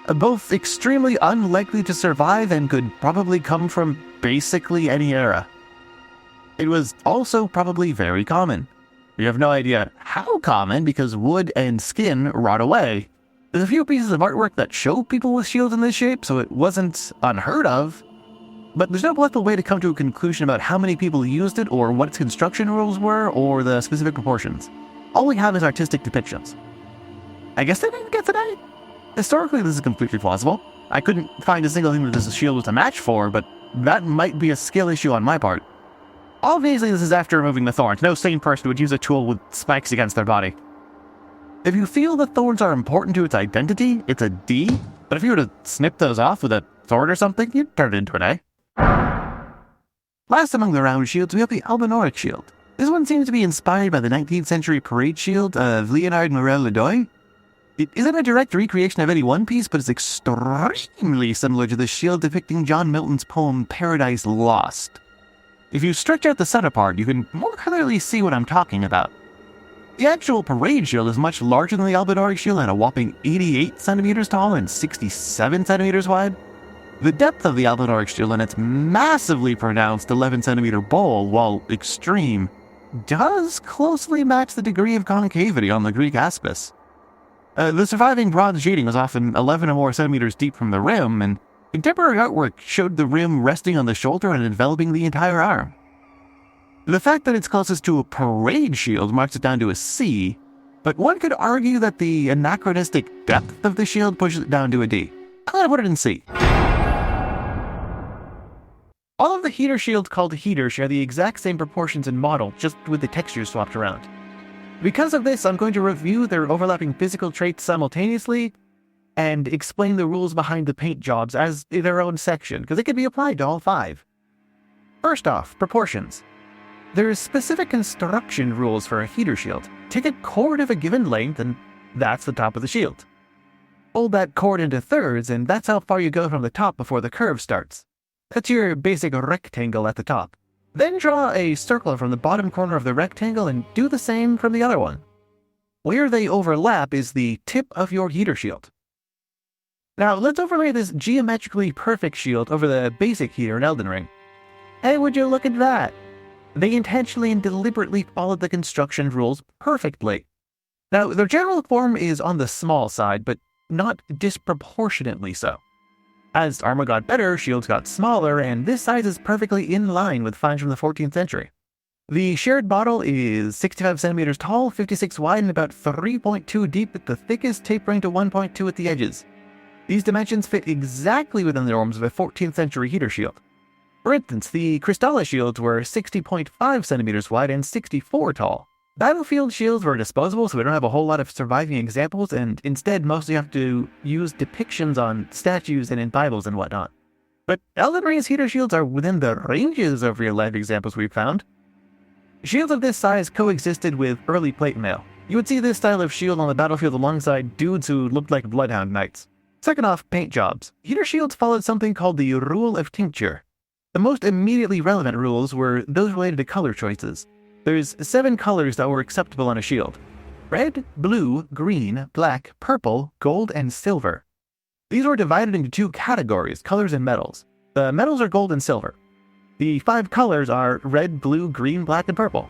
both extremely unlikely to survive and could probably come from basically any era. It was also probably very common. You have no idea how common because wood and skin rot away. There's a few pieces of artwork that show people with shields in this shape, so it wasn't unheard of. But there's no political way to come to a conclusion about how many people used it, or what its construction rules were, or the specific proportions. All we have is artistic depictions. I guess they didn't get today. Historically, this is completely plausible. I couldn't find a single thing that this shield was a match for, but that might be a skill issue on my part. Obviously, this is after removing the thorns. No sane person would use a tool with spikes against their body. If you feel the thorns are important to its identity, it's a D. But if you were to snip those off with a sword or something, you'd turn it into an A. Last among the round shields, we have the Albinauric Shield. This one seems to be inspired by the 19th century parade shield of Leonard Morel-le-Doy. It isn't a direct recreation of any one piece, but it's extremely similar to the shield depicting John Milton's poem Paradise Lost. If you stretch out the center part, you can more clearly see what I'm talking about. The actual parade shield is much larger than the Albinauric Shield at a whopping 88 centimeters tall and 67 centimeters wide. The depth of the Albinauric Shield and its massively pronounced 11 centimeter bowl, while extreme, does closely match the degree of concavity on the Greek aspis. The surviving bronze sheeting was often 11 or more centimeters deep from the rim, and contemporary artwork showed the rim resting on the shoulder and enveloping the entire arm. The fact that it's closest to a parade shield marks it down to a C, but one could argue that the anachronistic depth of the shield pushes it down to a D. I'm gonna put it in C. All of the heater shields called heater share the exact same proportions and model, just with the textures swapped around. Because of this, I'm going to review their overlapping physical traits simultaneously, and explain the rules behind the paint jobs as their own section, because it can be applied to all 5. First off, proportions. There's specific construction rules for a heater shield. Take a chord of a given length, and that's the top of the shield. Fold that chord into thirds, and that's how far you go from the top before the curve starts. That's your basic rectangle at the top. Then draw a circle from the bottom corner of the rectangle and do the same from the other one. Where they overlap is the tip of your heater shield. Now let's overlay this geometrically perfect shield over the basic heater in Elden Ring. Hey, would you look at that? They intentionally and deliberately followed the construction rules perfectly. Now, their general form is on the small side, but not disproportionately so. As armor got better, shields got smaller, and this size is perfectly in line with finds from the 14th century. The shared model is 65 centimeters tall, 56 wide, and about 3.2 deep at the thickest, tapering to 1.2 at the edges. These dimensions fit exactly within the norms of a 14th century heater shield. For instance, the Crystalla shields were 60.5 centimeters wide and 64 tall. Battlefield shields were disposable, so we don't have a whole lot of surviving examples, and instead mostly have to use depictions on statues and in Bibles and whatnot. But Elden Ring's heater shields are within the ranges of real-life examples we've found. Shields of this size coexisted with early plate mail. You would see this style of shield on the battlefield alongside dudes who looked like bloodhound knights. Second off, paint jobs. Heater shields followed something called the Rule of Tincture. The most immediately relevant rules were those related to color choices. There's 7 colors that were acceptable on a shield: red, blue, green, black, purple, gold, and silver. These were divided into 2 categories, colors and metals. The metals are gold and silver. The 5 colors are red, blue, green, black, and purple.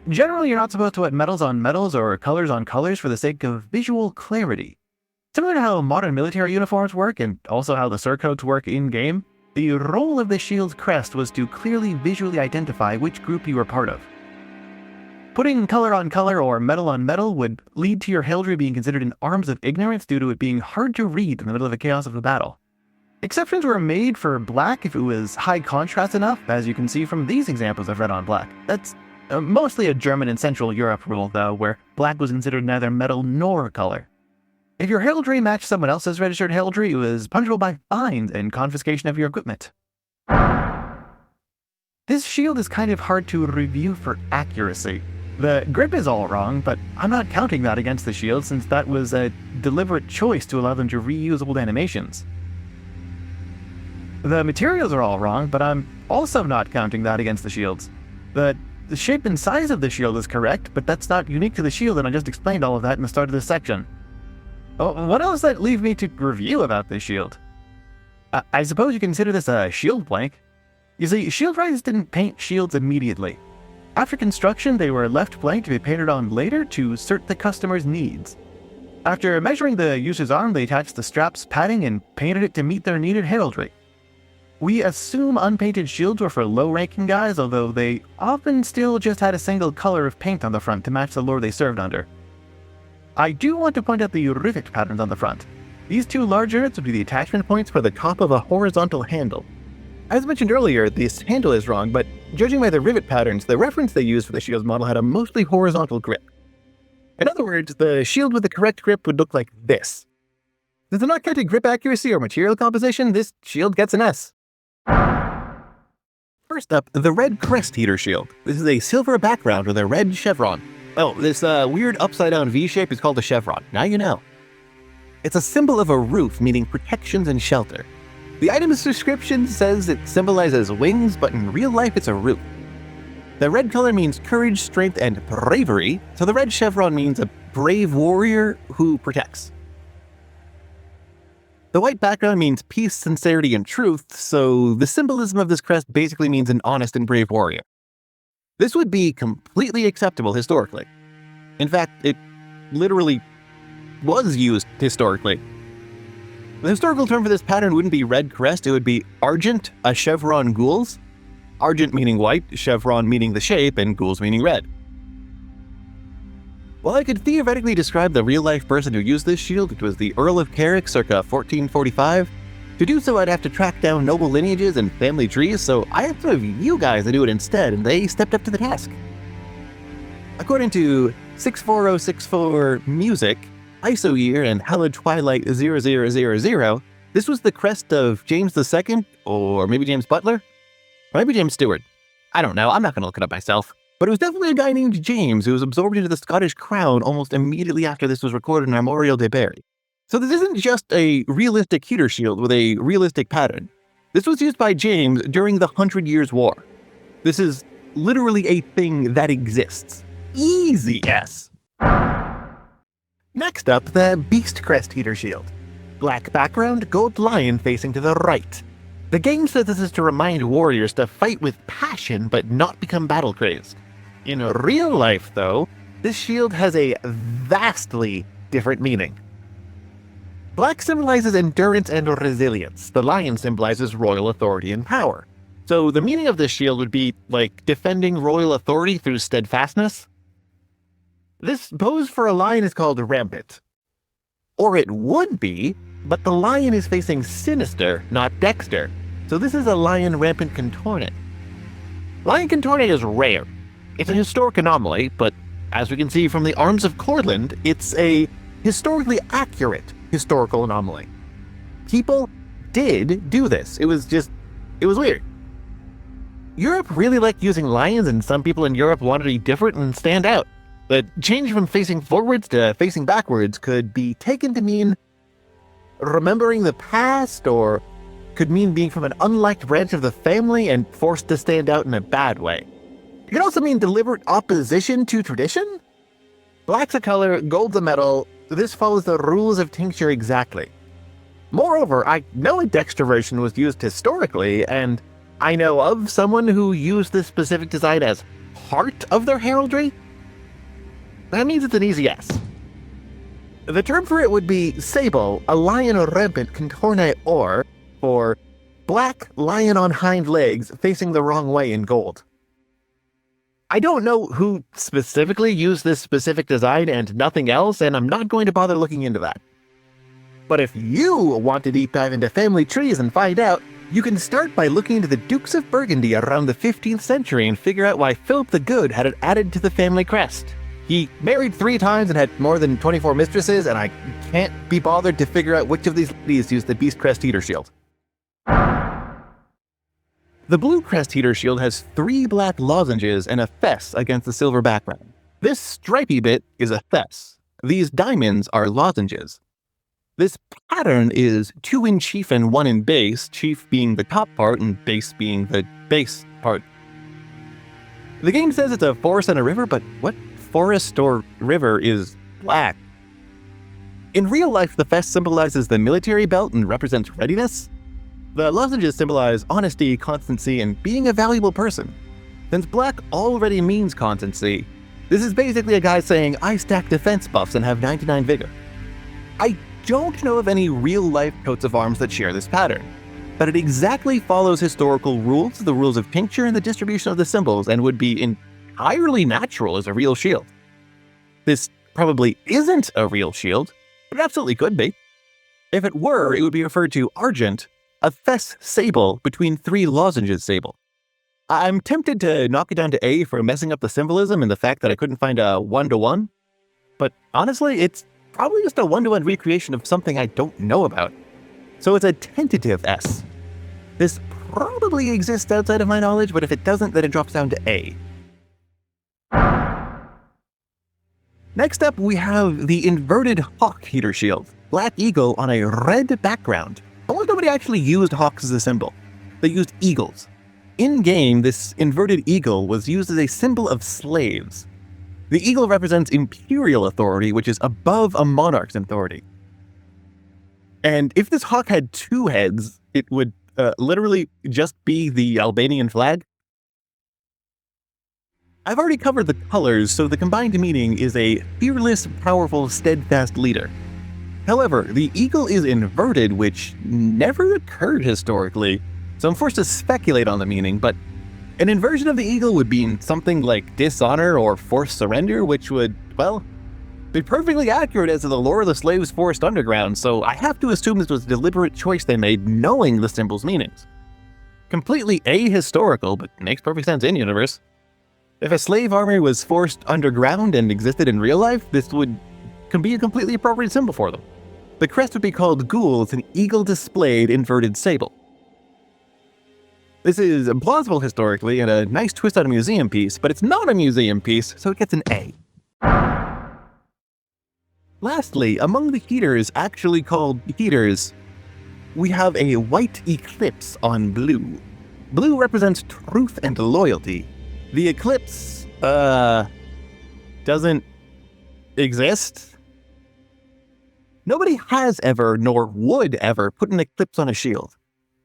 Generally, you're not supposed to put metals on metals or colors on colors for the sake of visual clarity. Similar to how modern military uniforms work, and also how the surcoats work in-game, the role of the shield's crest was to clearly visually identify which group you were part of. Putting color on color or metal on metal would lead to your heraldry being considered in arms of ignorance due to it being hard to read in the middle of the chaos of the battle. Exceptions were made for black if it was high contrast enough, as you can see from these examples of red on black. That's mostly a German and Central Europe rule, though, where black was considered neither metal nor color. If your heraldry matched someone else's registered heraldry, it was punishable by fines and confiscation of your equipment. This shield is kind of hard to review for accuracy. The grip is all wrong, but I'm not counting that against the shield since that was a deliberate choice to allow them to reuse old animations. The materials are all wrong, but I'm also not counting that against the shields. The shape and size of the shield is correct, but that's not unique to the shield, and I just explained all of that in the start of this section. What else does that leave me to review about this shield? I suppose you consider this a shield blank. You see, shield writers didn't paint shields immediately. After construction, they were left blank to be painted on later to suit the customer's needs. After measuring the user's arm, they attached the strap's padding and painted it to meet their needed heraldry. We assume unpainted shields were for low-ranking guys, although they often still just had a single color of paint on the front to match the lore they served under. I do want to point out the rivet patterns on the front. These 2 large units would be the attachment points for the top of a horizontal handle. As mentioned earlier, this handle is wrong, but judging by the rivet patterns, the reference they used for the shield's model had a mostly horizontal grip. In other words, the shield with the correct grip would look like this. Does it not count to grip accuracy or material composition? This shield gets an S. First up, the red Crest heater shield. This is a silver background with a red chevron. Oh, this weird upside-down V shape is called a chevron. Now you know. It's a symbol of a roof, meaning protections and shelter. The item's description says it symbolizes wings, but in real life it's a roof. The red color means courage, strength, and bravery, so the red chevron means a brave warrior who protects. The white background means peace, sincerity, and truth, so the symbolism of this crest basically means an honest and brave warrior. This would be completely acceptable historically. In fact, it literally was used historically. The historical term for this pattern wouldn't be red crest, it would be argent, a chevron gules. Argent meaning white, chevron meaning the shape, and gules meaning red. While I could theoretically describe the real-life person who used this shield, it was the Earl of Carrick circa 1445. To do so, I'd have to track down noble lineages and family trees, so I asked some of you guys to do it instead, and they stepped up to the task. According to 64064 Music, ISO Year, and Hallowed Twilight 0000, this was the crest of James II, or maybe James Butler? Or maybe James Stewart. I don't know, I'm not going to look it up myself. But it was definitely a guy named James who was absorbed into the Scottish crown almost immediately after this was recorded in Armorial de Barry. So this isn't just a realistic heater shield with a realistic pattern. This was used by James during the 100 Years' War. This is literally a thing that exists. Easy S. Next up, the Beast Crest heater shield. Black background, gold lion facing to the right. The game says this is to remind warriors to fight with passion but not become battle-crazed. In real life, though, this shield has a vastly different meaning. Black symbolizes endurance and resilience. The lion symbolizes royal authority and power. So the meaning of this shield would be, like, defending royal authority through steadfastness. This pose for a lion is called rampant. Or it would be, but the lion is facing sinister, not dexter. So this is a lion rampant contorted. Lion contorted is rare. It's a historic anomaly, but as we can see from the Arms of Cortland, it's a historically accurate historical anomaly. People did do this. It was weird. Europe really liked using lions, and some people in Europe wanted to be different and stand out. The change from facing forwards to facing backwards could be taken to mean remembering the past, or could mean being from an unliked branch of the family and forced to stand out in a bad way. It could also mean deliberate opposition to tradition. Black's a color, gold's a metal. This follows the rules of tincture exactly. Moreover, I know a dexter version was used historically, and I know of someone who used this specific design as part of their heraldry. That means it's an easy S. The term for it would be sable, a lion rampant contorne or black lion on hind legs facing the wrong way in gold. I don't know who specifically used this specific design and nothing else, and I'm not going to bother looking into that. But if you want to deep dive into family trees and find out, you can start by looking into the Dukes of Burgundy around the 15th century and figure out why Philip the Good had it added to the family crest. He married 3 times and had more than 24 mistresses, and I can't be bothered to figure out which of these ladies used the Beast Crest heater shield. The blue crest heater shield has 3 black lozenges and a fess against the silver background. This stripy bit is a fess. These diamonds are lozenges. This pattern is 2 in chief and 1 in base, chief being the top part and base being the base part. The game says it's a forest and a river, but what forest or river is black? In real life, the fess symbolizes the military belt and represents readiness. The lozenges symbolize honesty, constancy, and being a valuable person. Since black already means constancy, this is basically a guy saying, I stack defense buffs and have 99 vigor. I don't know of any real-life coats of arms that share this pattern, but it exactly follows historical rules, the rules of tincture, and the distribution of the symbols, and would be entirely natural as a real shield. This probably isn't a real shield, but it absolutely could be. If it were, it would be referred to argent, a fess sable between 3 lozenges sable. I'm tempted to knock it down to A for messing up the symbolism and the fact that I couldn't find a 1-to-1, but honestly, it's probably just a one-to-one recreation of something I don't know about. So it's a tentative S. This probably exists outside of my knowledge, but if it doesn't, then it drops down to A. Next up, we have the inverted hawk heater shield. Black eagle on a red background. Almost nobody actually used hawks as a symbol. They used eagles. In-game, this inverted eagle was used as a symbol of slaves. The eagle represents imperial authority, which is above a monarch's authority. And if this hawk had two heads, it would literally just be the Albanian flag. I've already covered the colors, so the combined meaning is a fearless, powerful, steadfast leader. However, the eagle is inverted, which never occurred historically, so I'm forced to speculate on the meaning, but an inversion of the eagle would mean something like dishonor or forced surrender, which would, well, be perfectly accurate as to the lore of the slaves forced underground, so I have to assume this was a deliberate choice they made knowing the symbol's meanings. Completely ahistorical, but makes perfect sense in universe. If a slave army was forced underground and existed in real life, this could be a completely appropriate symbol for them. The crest would be called Ghouls, an eagle-displayed inverted sable. This is plausible historically and a nice twist on a museum piece, but it's not a museum piece, so it gets an A. Lastly, among the heaters actually called heaters, we have a white eclipse on blue. Blue represents truth and loyalty. The eclipse, doesn't exist. Nobody has ever, nor would ever, put an eclipse on a shield.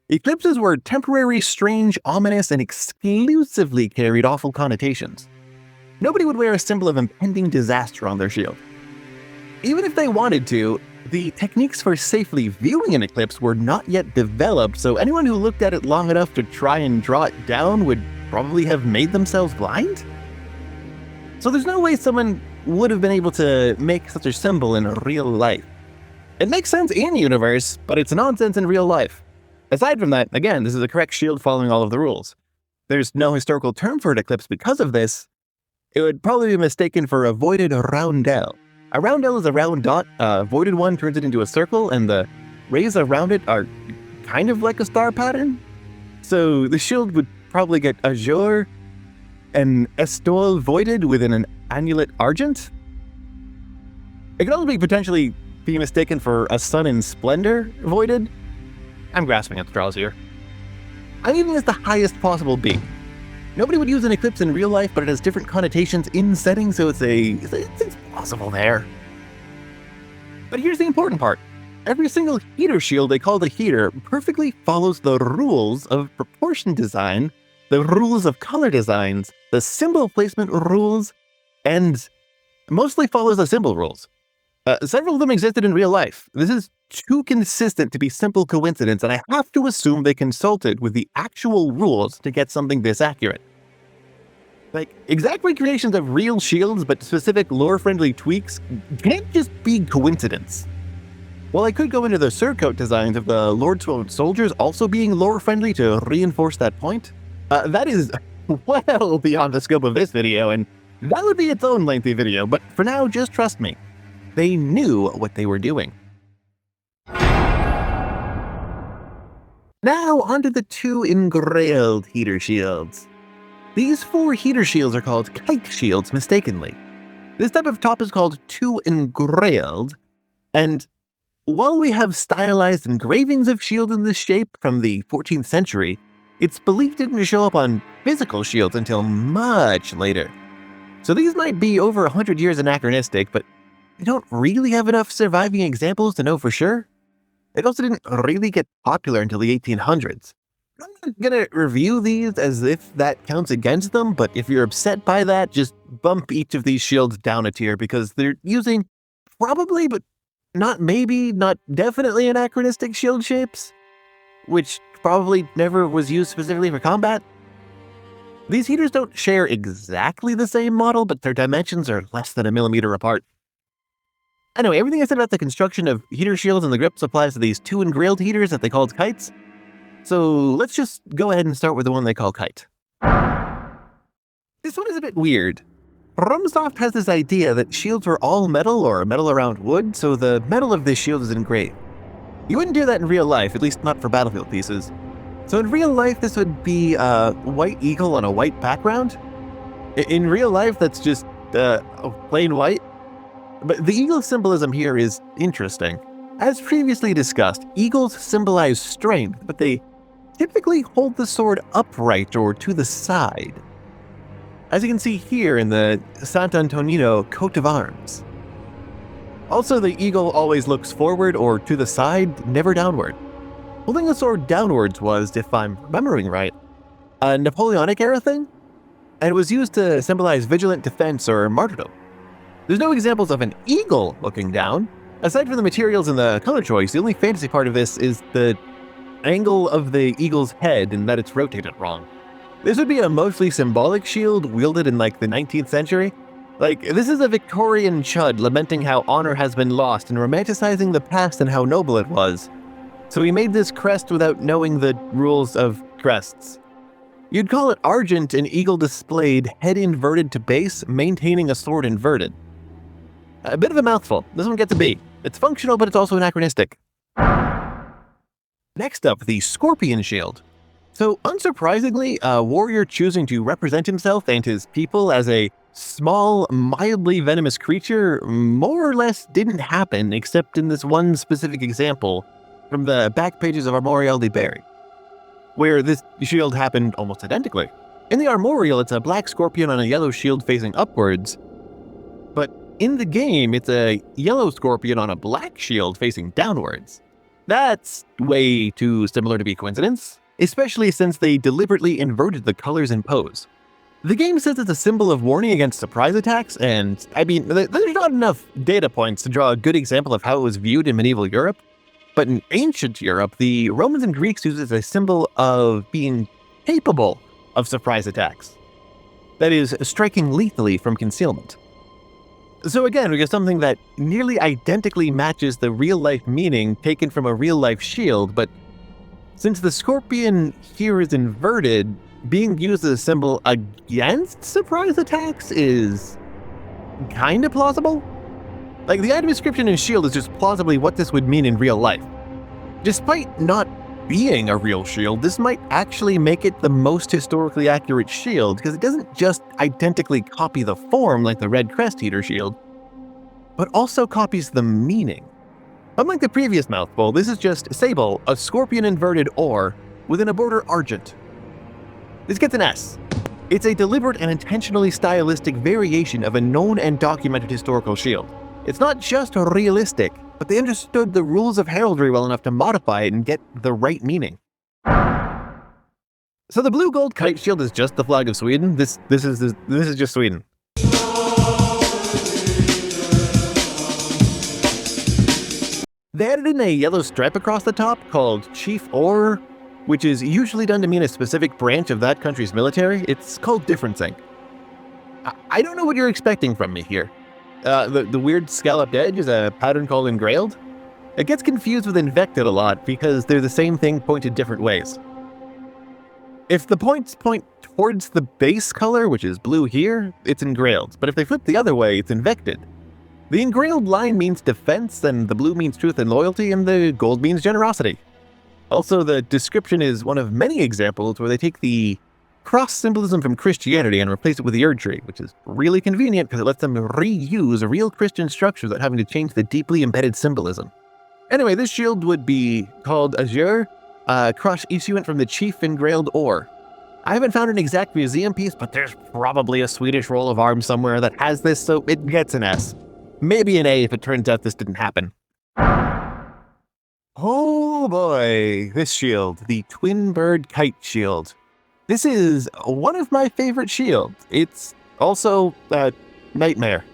Eclipses were temporary, strange, ominous, and exclusively carried awful connotations. Nobody would wear a symbol of impending disaster on their shield. Even if they wanted to, the techniques for safely viewing an eclipse were not yet developed, so anyone who looked at it long enough to try and draw it down would probably have made themselves blind? So there's no way someone would have been able to make such a symbol in real life. It makes sense in universe, but it's nonsense in real life. Aside from that, again, this is a correct shield following all of the rules. There's no historical term for an eclipse because of this. It would probably be mistaken for a voided roundel. A roundel is a round dot, a voided one turns it into a circle, and the rays around it are kind of like a star pattern. So the shield would probably get azure and estole voided within an annulet argent. It could also potentially be mistaken for a sun in splendor voided. I'm grasping at straws here. I'm giving this the highest possible B. Nobody would use an eclipse in real life, but it has different connotations in setting, so it's possible there. But here's the important part. Every single heater shield they call the heater perfectly follows the rules of proportion design, the rules of color designs, the symbol placement rules, and mostly follows the symbol rules. Several of them existed in real life. This is too consistent to be simple coincidence, and I have to assume they consulted with the actual rules to get something this accurate. Like, exact recreations of real shields, but specific lore-friendly tweaks can't just be coincidence. While I could go into the surcoat designs of the Lord's soldiers also being lore-friendly to reinforce that point, that is well beyond the scope of this video, and that would be its own lengthy video, but for now, just trust me. They knew what they were doing. Now, onto the two-engrailed heater shields. These 4 heater shields are called Kite Shields mistakenly. This type of top is called Two-engrailed, and while we have stylized engravings of shields in this shape from the 14th century, it's believed it didn't show up on physical shields until much later. So these might be over 100 years anachronistic, but we don't really have enough surviving examples to know for sure. It also didn't really get popular until the 1800s. I'm not gonna review these as if that counts against them, but if you're upset by that, just bump each of these shields down a tier because they're using probably, but not maybe, not definitely anachronistic shield shapes, which probably never was used specifically for combat. These heaters don't share exactly the same model, but their dimensions are less than a millimeter apart. Anyway, everything I said about the construction of heater shields and the grips applies to these two-engrailed heaters that they called kites. So let's just go ahead and start with the one they call Kite. This one is a bit weird. Rumsoft has this idea that shields were all metal or metal around wood, so the metal of this shield is engraved. You wouldn't do that in real life, at least not for battlefield pieces. So in real life, this would be a white eagle on a white background. In real life, that's just plain white. But the eagle symbolism here is interesting. As previously discussed, eagles symbolize strength, but they typically hold the sword upright or to the side, as you can see here in the Sant'Antonino coat of arms. Also, the eagle always looks forward or to the side, never downward. Holding the sword downwards was, if I'm remembering right, a Napoleonic era thing, and it was used to symbolize vigilant defense or martyrdom. There's no examples of an eagle looking down. Aside from the materials and the color choice, the only fantasy part of this is the angle of the eagle's head and that it's rotated wrong. This would be a mostly symbolic shield wielded in like the 19th century. Like, this is a Victorian chud lamenting how honor has been lost and romanticizing the past and how noble it was. So he made this crest without knowing the rules of crests. You'd call it argent, an eagle displayed, head inverted to base, maintaining a sword inverted. A bit of a mouthful. This one gets a B. It's functional, but it's also anachronistic. Next up, the Scorpion Shield. So, unsurprisingly, a warrior choosing to represent himself and his people as a small, mildly venomous creature more or less didn't happen, except in this one specific example from the back pages of Armorial de Berry, where this shield happened almost identically. In the Armorial, it's a black scorpion on a yellow shield facing upwards, but in the game, it's a yellow scorpion on a black shield facing downwards. That's way too similar to be coincidence, especially since they deliberately inverted the colors and pose. The game says it's a symbol of warning against surprise attacks, and I mean, there's not enough data points to draw a good example of how it was viewed in medieval Europe, but in ancient Europe, the Romans and Greeks used it as a symbol of being capable of surprise attacks. That is, striking lethally from concealment. So again, we get something that nearly identically matches the real-life meaning taken from a real-life shield, but since the scorpion here is inverted, being used as a symbol against surprise attacks is kinda plausible. Like, the item description in shield is just plausibly what this would mean in real life. Despite not being a real shield, this might actually make it the most historically accurate shield, because it doesn't just identically copy the form like the red Crest Eater shield, but also copies the meaning. Unlike the previous mouthful, this is just sable, a scorpion inverted or within a border argent. This gets an S. It's a deliberate and intentionally stylistic variation of a known and documented historical shield. It's not just realistic, but they understood the rules of heraldry well enough to modify it and get the right meaning. So the blue-gold Kite Shield is just the flag of Sweden. This is just Sweden. They added in a yellow stripe across the top called Chief Or, which is usually done to mean a specific branch of that country's military. It's called differencing. I don't know what you're expecting from me here. The weird scalloped edge is a pattern called engrailed. It gets confused with invected a lot because they're the same thing pointed different ways. If the points point towards the base color, which is blue here, it's engrailed. But if they flip the other way, it's invected. The engrailed line means defense, and the blue means truth and loyalty, and the gold means generosity. Also, the description is one of many examples where they take the cross symbolism from Christianity and replace it with the Erd tree, which is really convenient because it lets them reuse a real Christian structure without having to change the deeply embedded symbolism. Anyway, this shield would be called Azure, cross issuant from the Chief Engrailed Or. I haven't found an exact museum piece, but there's probably a Swedish roll of arms somewhere that has this, so it gets an S. Maybe an A if it turns out this didn't happen. Oh boy, this shield, the Twinbird Kite Shield. This is one of my favorite shields. It's also a nightmare.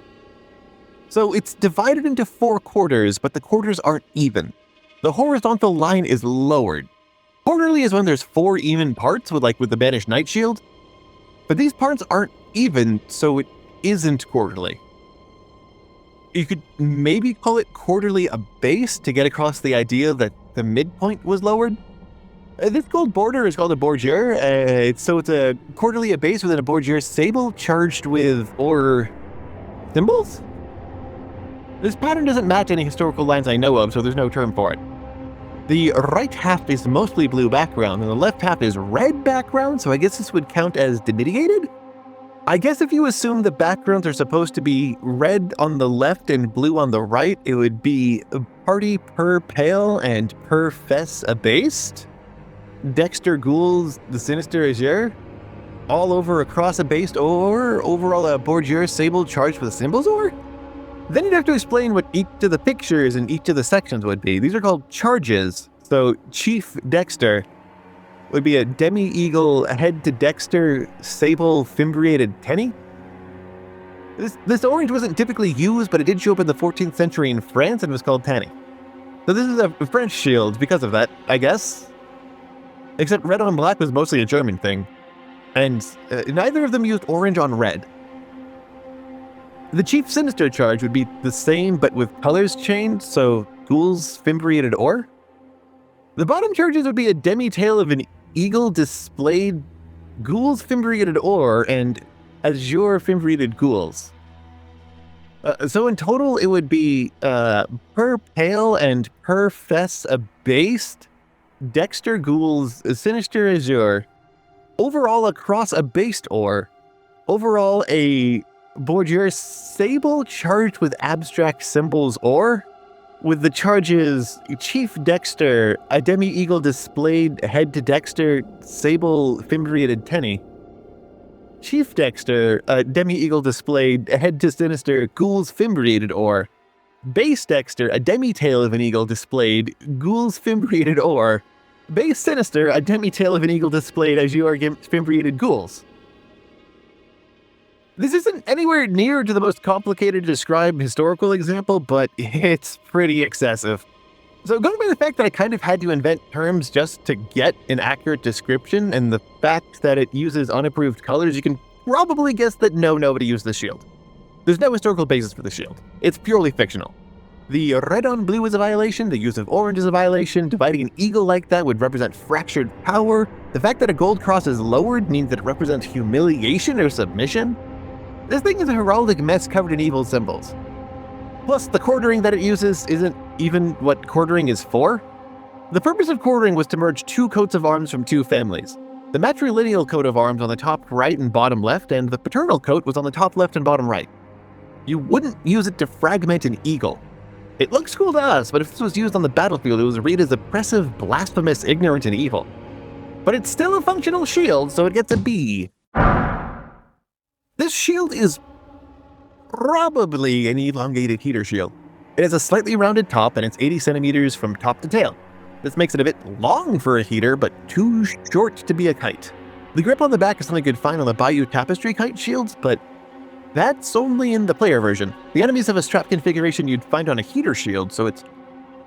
So it's divided into 4 quarters, but the quarters aren't even. The horizontal line is lowered. Quarterly is when there's 4 even parts, with the Banished Knight Shield. But these parts aren't even, so it isn't quarterly. You could maybe call it quarterly a base to get across the idea that the midpoint was lowered. This gold border is called a bordure. It's a quarterly base within a bordure sable charged with ore symbols. This pattern doesn't match any historical lines I know of, so there's no term for it. The right half is mostly blue background, and the left half is red background, so I guess this would count as demitigated? I guess if you assume the backgrounds are supposed to be red on the left and blue on the right, it would be party per pale and per fess abased. Dexter ghouls the sinister azure. All over across abased or overall a bordure sable charged with symbols or? Then you'd have to explain what each of the pictures in each of the sections would be. These are called charges. So Chief Dexter would be a demi-eagle head to Dexter sable fimbriated tenny. This orange wasn't typically used, but it did show up in the 14th century in France and was called tanny. So this is a French shield because of that, I guess. Except red on black was mostly a German thing. And neither of them used orange on red. The Chief Sinister charge would be the same, but with colors changed, so ghouls fimbriated ore. The bottom charges would be a demi-tail of an eagle displayed ghouls fimbriated ore and azure fimbriated ghouls. So in total, it would be per pale and per fess abased, Dexter ghouls sinister azure, overall across abased ore, overall a bordure sable charged with abstract symbols or, with the charges Chief Dexter, a demi-eagle displayed head to Dexter, sable fimbriated tenny. Chief Dexter, a demi-eagle displayed head to sinister, ghouls fimbriated ore. Base Dexter, a demi-tail of an eagle displayed, ghouls fimbriated ore. Base Sinister, a demi-tail of an eagle displayed azure fimbriated ghouls. This isn't anywhere near to the most complicated to describe historical example, but it's pretty excessive. So going by the fact that I kind of had to invent terms just to get an accurate description, and the fact that it uses unapproved colors, you can probably guess that nobody used the shield. There's no historical basis for the shield. It's purely fictional. The red on blue is a violation, the use of orange is a violation, dividing an eagle like that would represent fractured power, the fact that a gold cross is lowered means that it represents humiliation or submission. This thing is a heraldic mess covered in evil symbols. Plus, the quartering that it uses isn't even what quartering is for. The purpose of quartering was to merge two coats of arms from two families. The matrilineal coat of arms on the top right and bottom left, and the paternal coat was on the top left and bottom right. You wouldn't use it to fragment an eagle. It looks cool to us, but if this was used on the battlefield, it was read as oppressive, blasphemous, ignorant, and evil. But it's still a functional shield, so it gets a B. This shield is probably an elongated heater shield. It has a slightly rounded top, and it's 80 centimeters from top to tail. This makes it a bit long for a heater, but too short to be a kite. The grip on the back is something you'd find on the Bayou Tapestry kite shields, but that's only in the player version. The enemies have a strap configuration you'd find on a heater shield, so it's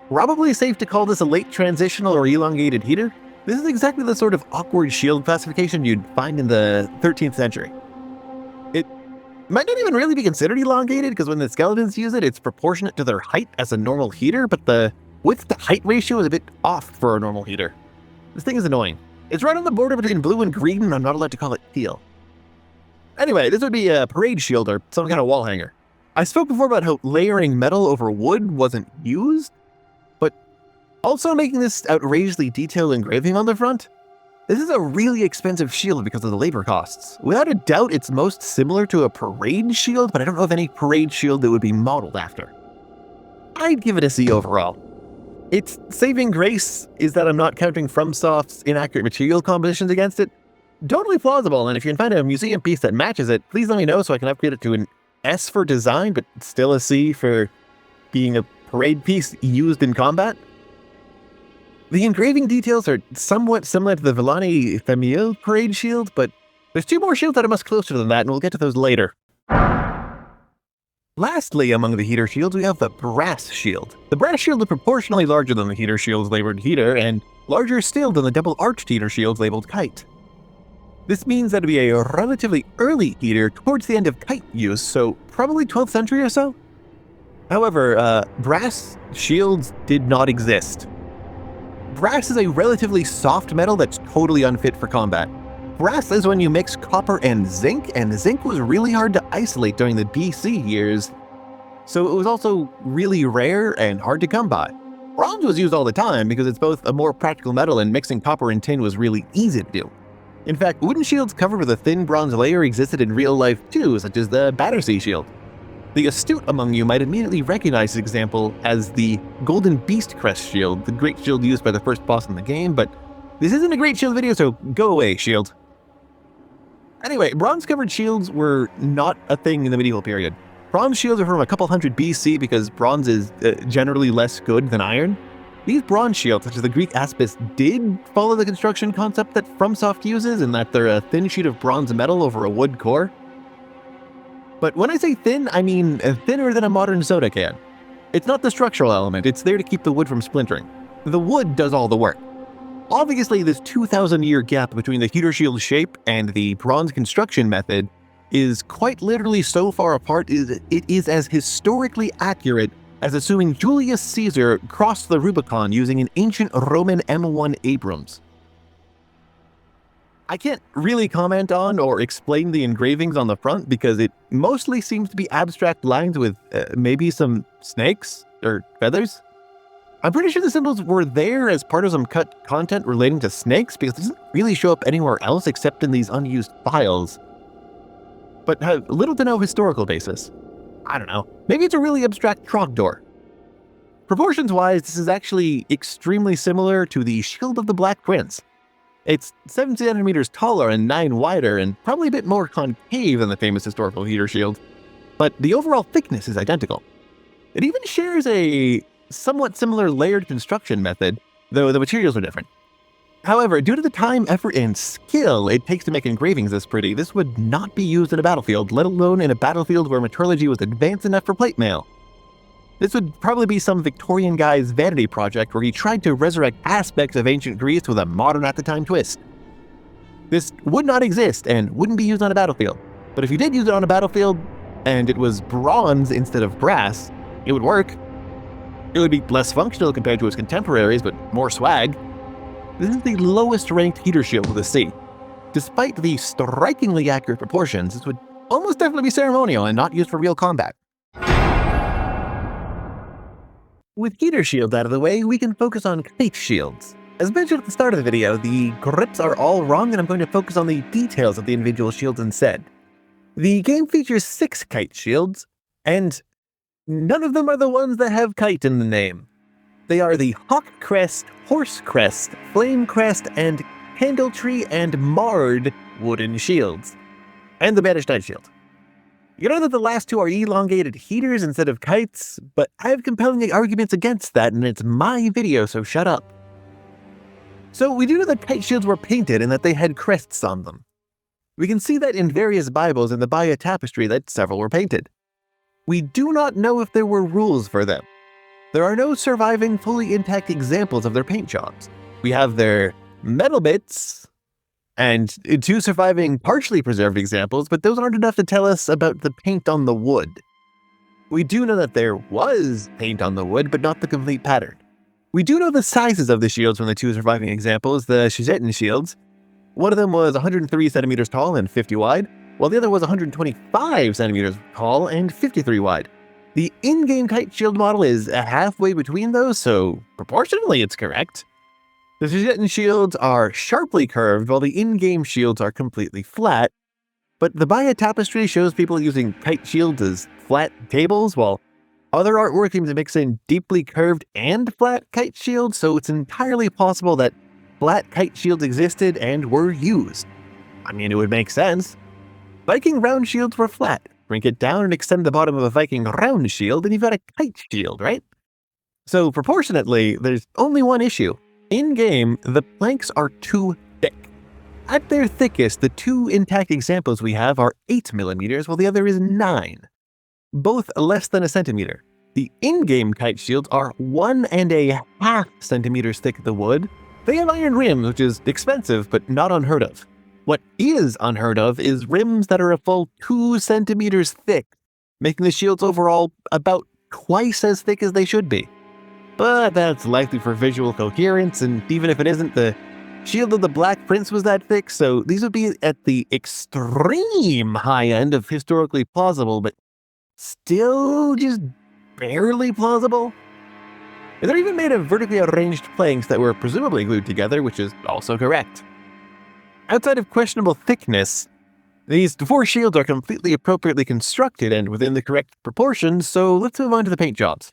probably safe to call this a late transitional or elongated heater. This is exactly the sort of awkward shield classification you'd find in the 13th century. It might not even really be considered elongated, because when the skeletons use it, it's proportionate to their height as a normal heater, but the width to height ratio is a bit off for a normal heater. This thing is annoying. It's right on the border between blue and green, and I'm not allowed to call it teal. Anyway, this would be a parade shield or some kind of wall hanger. I spoke before about how layering metal over wood wasn't used, but also making this outrageously detailed engraving on the front. This is a really expensive shield because of the labor costs. Without a doubt, it's most similar to a parade shield, but I don't know of any parade shield that would be modeled after. I'd give it a C overall. Its saving grace is that I'm not counting FromSoft's inaccurate material compositions against it. Totally plausible, and if you can find a museum piece that matches it, please let me know so I can upgrade it to an S for design, but still a C for being a parade piece used in combat. The engraving details are somewhat similar to the Villani Famille parade shield, but there's two more shields that are much closer than that, and we'll get to those later. Lastly, among the heater shields, we have the brass shield. The brass shield is proportionally larger than the heater shields labeled heater, and larger still than the double-arched heater shields labeled kite. This means that it'd be a relatively early heater towards the end of kite use, so probably 12th century or so. However, brass shields did not exist. Brass is a relatively soft metal that's totally unfit for combat. Brass is when you mix copper and zinc was really hard to isolate during the BC years, so it was also really rare and hard to come by. Bronze was used all the time because it's both a more practical metal and mixing copper and tin was really easy to do. In fact, wooden shields covered with a thin bronze layer existed in real life too, such as the Banished shield. The astute among you might immediately recognize this example as the Golden Beast Crest shield, the great shield used by the first boss in the game, but this isn't a great shield video, so go away, shield. Anyway, bronze-covered shields were not a thing in the medieval period. Bronze shields are from a couple hundred BC because bronze is generally less good than iron. These bronze shields, such as the Greek aspis, did follow the construction concept that FromSoft uses in that they're a thin sheet of bronze metal over a wood core. But when I say thin, I mean thinner than a modern soda can. It's not the structural element, it's there to keep the wood from splintering. The wood does all the work. Obviously, this 2,000-year gap between the heater shield shape and the bronze construction method is quite literally so far apart it is as historically accurate as assuming Julius Caesar crossed the Rubicon using an ancient Roman M1 Abrams. I can't really comment on or explain the engravings on the front because it mostly seems to be abstract lines with maybe some snakes or feathers. I'm pretty sure the symbols were there as part of some cut content relating to snakes because it doesn't really show up anywhere else except in these unused files, but have little to no historical basis. I don't know, maybe it's a really abstract trogdor. Proportions-wise, this is actually extremely similar to the Shield of the Black Prince. It's 7 centimeters taller and 9 wider, and probably a bit more concave than the famous historical heater shield, but the overall thickness is identical. It even shares a somewhat similar layered construction method, though the materials are different. However, due to the time, effort, and skill it takes to make engravings this pretty, this would not be used in a battlefield, let alone in a battlefield where metallurgy was advanced enough for plate mail. This would probably be some Victorian guy's vanity project where he tried to resurrect aspects of ancient Greece with a modern-at-the-time twist. This would not exist and wouldn't be used on a battlefield, but if you did use it on a battlefield, and it was bronze instead of brass, it would work. It would be less functional compared to its contemporaries, but more swag. This is the lowest ranked heater shield with a C. Despite the strikingly accurate proportions, this would almost definitely be ceremonial and not used for real combat. With heater shields out of the way, we can focus on kite shields. As mentioned at the start of the video, the grips are all wrong and I'm going to focus on the details of the individual shields instead. The game features 6 kite shields, and none of them are the ones that have kite in the name. They are the Hawk Crest, Horse Crest, Flame Crest, and Candletree and Marred wooden shields, and the Banished shield. You know that the last two are elongated heaters instead of kites, but I have compelling arguments against that, and it's my video, so shut up. So we do know that kite shields were painted and that they had crests on them. We can see that in various Bibles and the Baya tapestry that several were painted. We do not know if there were rules for them. There are no surviving fully intact examples of their paint jobs. We have their metal bits, and 2 surviving partially preserved examples, but those aren't enough to tell us about the paint on the wood. We do know that there was paint on the wood, but not the complete pattern. We do know the sizes of the shields from the 2 surviving examples, the Shizetan shields. One of them was 103 centimeters tall and 50 wide, while the other was 125 centimeters tall and 53 wide. The in-game kite shield model is halfway between those, so proportionally it's correct. The Shizetan shields are sharply curved, while the in-game shields are completely flat, but the Baya tapestry shows people using kite shields as flat tables, while other artwork seems to mix in deeply curved and flat kite shields, so it's entirely possible that flat kite shields existed and were used. I mean, it would make sense. Viking round shields were flat. Shrink it down and extend the bottom of a Viking round shield, and you've got a kite shield, right? So proportionately, there's only one issue. In-game, the planks are too thick. At their thickest, the 2 intact examples we have are 8 millimeters, while the other is 9. Both less than a centimeter. The in-game kite shields are 1.5 centimeters thick at the wood. They have iron rims, which is expensive, but not unheard of. What is unheard of is rims that are a full 2 centimeters thick, making the shields overall about twice as thick as they should be. but that's likely for visual coherence, and even if it isn't, the shield of the Black Prince was that thick, so these would be at the extreme high end of historically plausible, but still just barely plausible. They're even made of vertically arranged planks that were presumably glued together, which is also correct. Outside of questionable thickness, these 4 shields are completely appropriately constructed and within the correct proportions, so let's move on to the paint jobs.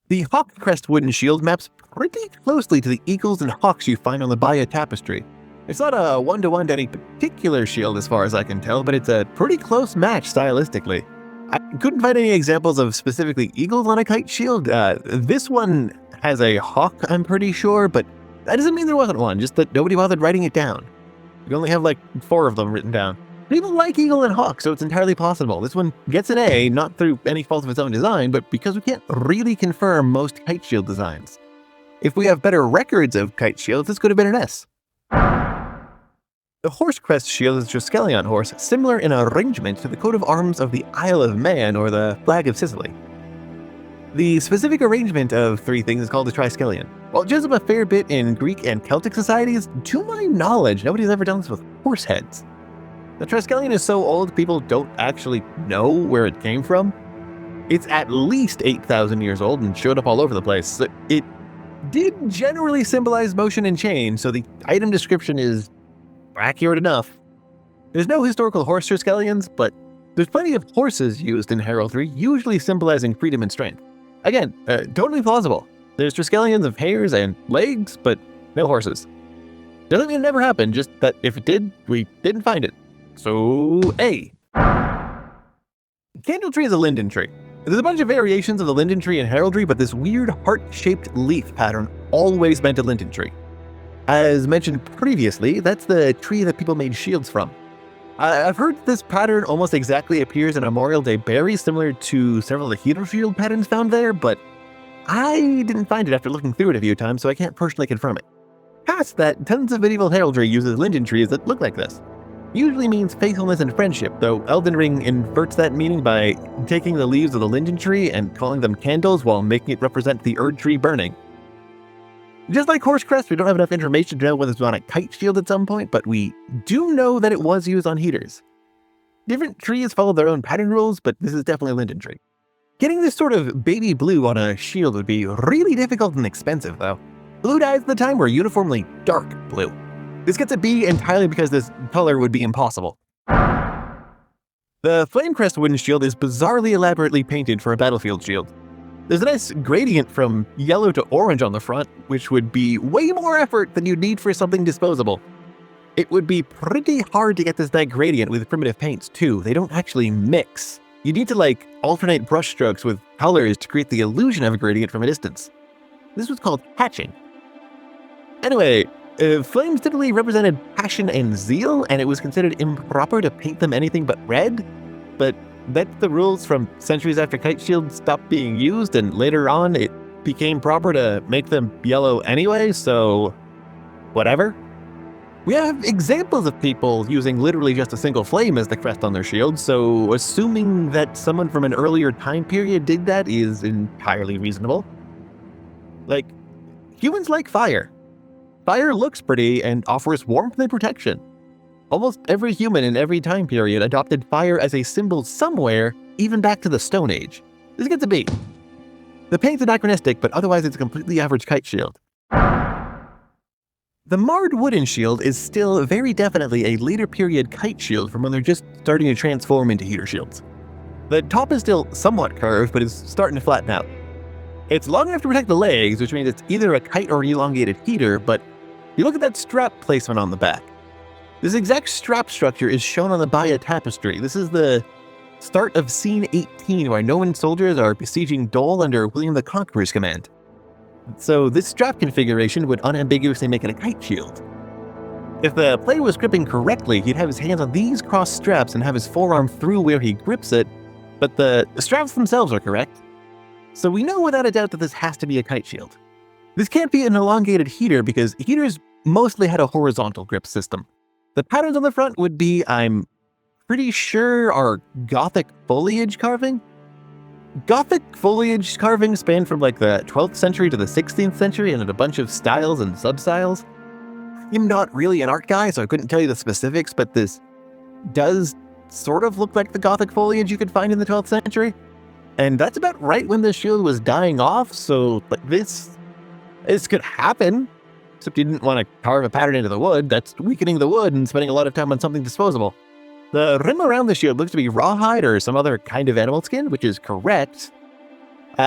The Hawk Crest wooden shield maps pretty closely to the eagles and hawks you find on the Baya tapestry. It's not a one-to-one to any particular shield as far as I can tell, but it's a pretty close match stylistically. I couldn't find any examples of specifically eagles on a kite shield. This one has a hawk, I'm pretty sure, but that doesn't mean there wasn't one, just that nobody bothered writing it down. We only have like 4 of them written down. People like eagle and hawk, so it's entirely possible. This one gets an A, not through any fault of its own design, but because we can't really confirm most kite shield designs. If we have better records of kite shields, this could have been an S. The horse crest shield is a Triskelion horse, similar in arrangement to the coat of arms of the Isle of Man or the flag of Sicily. The specific arrangement of 3 things is called the Triskelion. While it shows up a fair bit in Greek and Celtic societies, to my knowledge, nobody's ever done this with horse heads. The Triskelion is so old, people don't actually know where it came from. It's at least 8,000 years old and showed up all over the place. It did generally symbolize motion and change, so the item description is accurate enough. There's no historical horse Triskelions, but there's plenty of horses used in heraldry, usually symbolizing freedom and strength. Again, totally plausible. There's Triskelions of hares and legs, but no horses. Doesn't mean it never happened, just that if it did, we didn't find it. So, A. Candletree is a linden tree. There's a bunch of variations of the linden tree in heraldry, but this weird heart-shaped leaf pattern always meant a linden tree. As mentioned previously, that's the tree that people made shields from. I've heard this pattern almost exactly appears in Memorial Day berries, similar to several of the Mirrorshield patterns found there, but I didn't find it after looking through it a few times, so I can't personally confirm it. Past that, tons of medieval heraldry uses linden trees that look like this. Usually means faithfulness and friendship, though Elden Ring inverts that meaning by taking the leaves of the linden tree and calling them candles while making it represent the Erd tree burning. Just like Horse Crest, we don't have enough information to know whether it was on a kite shield at some point, but we do know that it was used on heaters. Different trees follow their own pattern rules, but this is definitely a linden tree. Getting this sort of baby blue on a shield would be really difficult and expensive, though. Blue dyes at the time were uniformly dark blue. This gets a B entirely because this color would be impossible. The Flame Crest wooden shield is bizarrely elaborately painted for a battlefield shield. There's a nice gradient from yellow to orange on the front, which would be way more effort than you'd need for something disposable. It would be pretty hard to get this nice gradient with primitive paints too. They don't actually mix. You need to alternate brush strokes with colors to create the illusion of a gradient from a distance. This was called hatching. Anyway, flames typically represented passion and zeal, and it was considered improper to paint them anything but red. But that's the rules from centuries after Kite Shield stopped being used, and later on it became proper to make them yellow anyway, so whatever. We have examples of people using literally just a single flame as the crest on their shield, so assuming that someone from an earlier time period did that is entirely reasonable. Humans like fire. Fire looks pretty and offers warmth and protection. Almost every human in every time period adopted fire as a symbol somewhere, even back to the Stone Age. This gets a B. The paint's anachronistic, but otherwise it's a completely average kite shield. The marred wooden shield is still very definitely a later period kite shield from when they're just starting to transform into heater shields. The top is still somewhat curved, but is starting to flatten out. It's long enough to protect the legs, which means it's either a kite or an elongated heater, but you look at that strap placement on the back. This exact strap structure is shown on the Baya tapestry. This is the start of Scene 18, where Norman soldiers are besieging Dole under William the Conqueror's command. So this strap configuration would unambiguously make it a kite shield. If the player was gripping correctly, he'd have his hands on these crossed straps and have his forearm through where he grips it, but the straps themselves are correct. So we know without a doubt that this has to be a kite shield. This can't be an elongated heater because heaters mostly had a horizontal grip system. The patterns on the front would be, I'm pretty sure, are Gothic foliage carving. Gothic foliage carvings span from like the 12th century to the 16th century and in a bunch of styles and sub-styles. I'm not really an art guy, so I couldn't tell you the specifics, but this does sort of look like the Gothic foliage you could find in the 12th century. And that's about right when the shield was dying off, so like this could happen. Except you didn't want to carve a pattern into the wood. That's weakening the wood and spending a lot of time on something disposable. The rim around the shield looks to be rawhide or some other kind of animal skin, which is correct.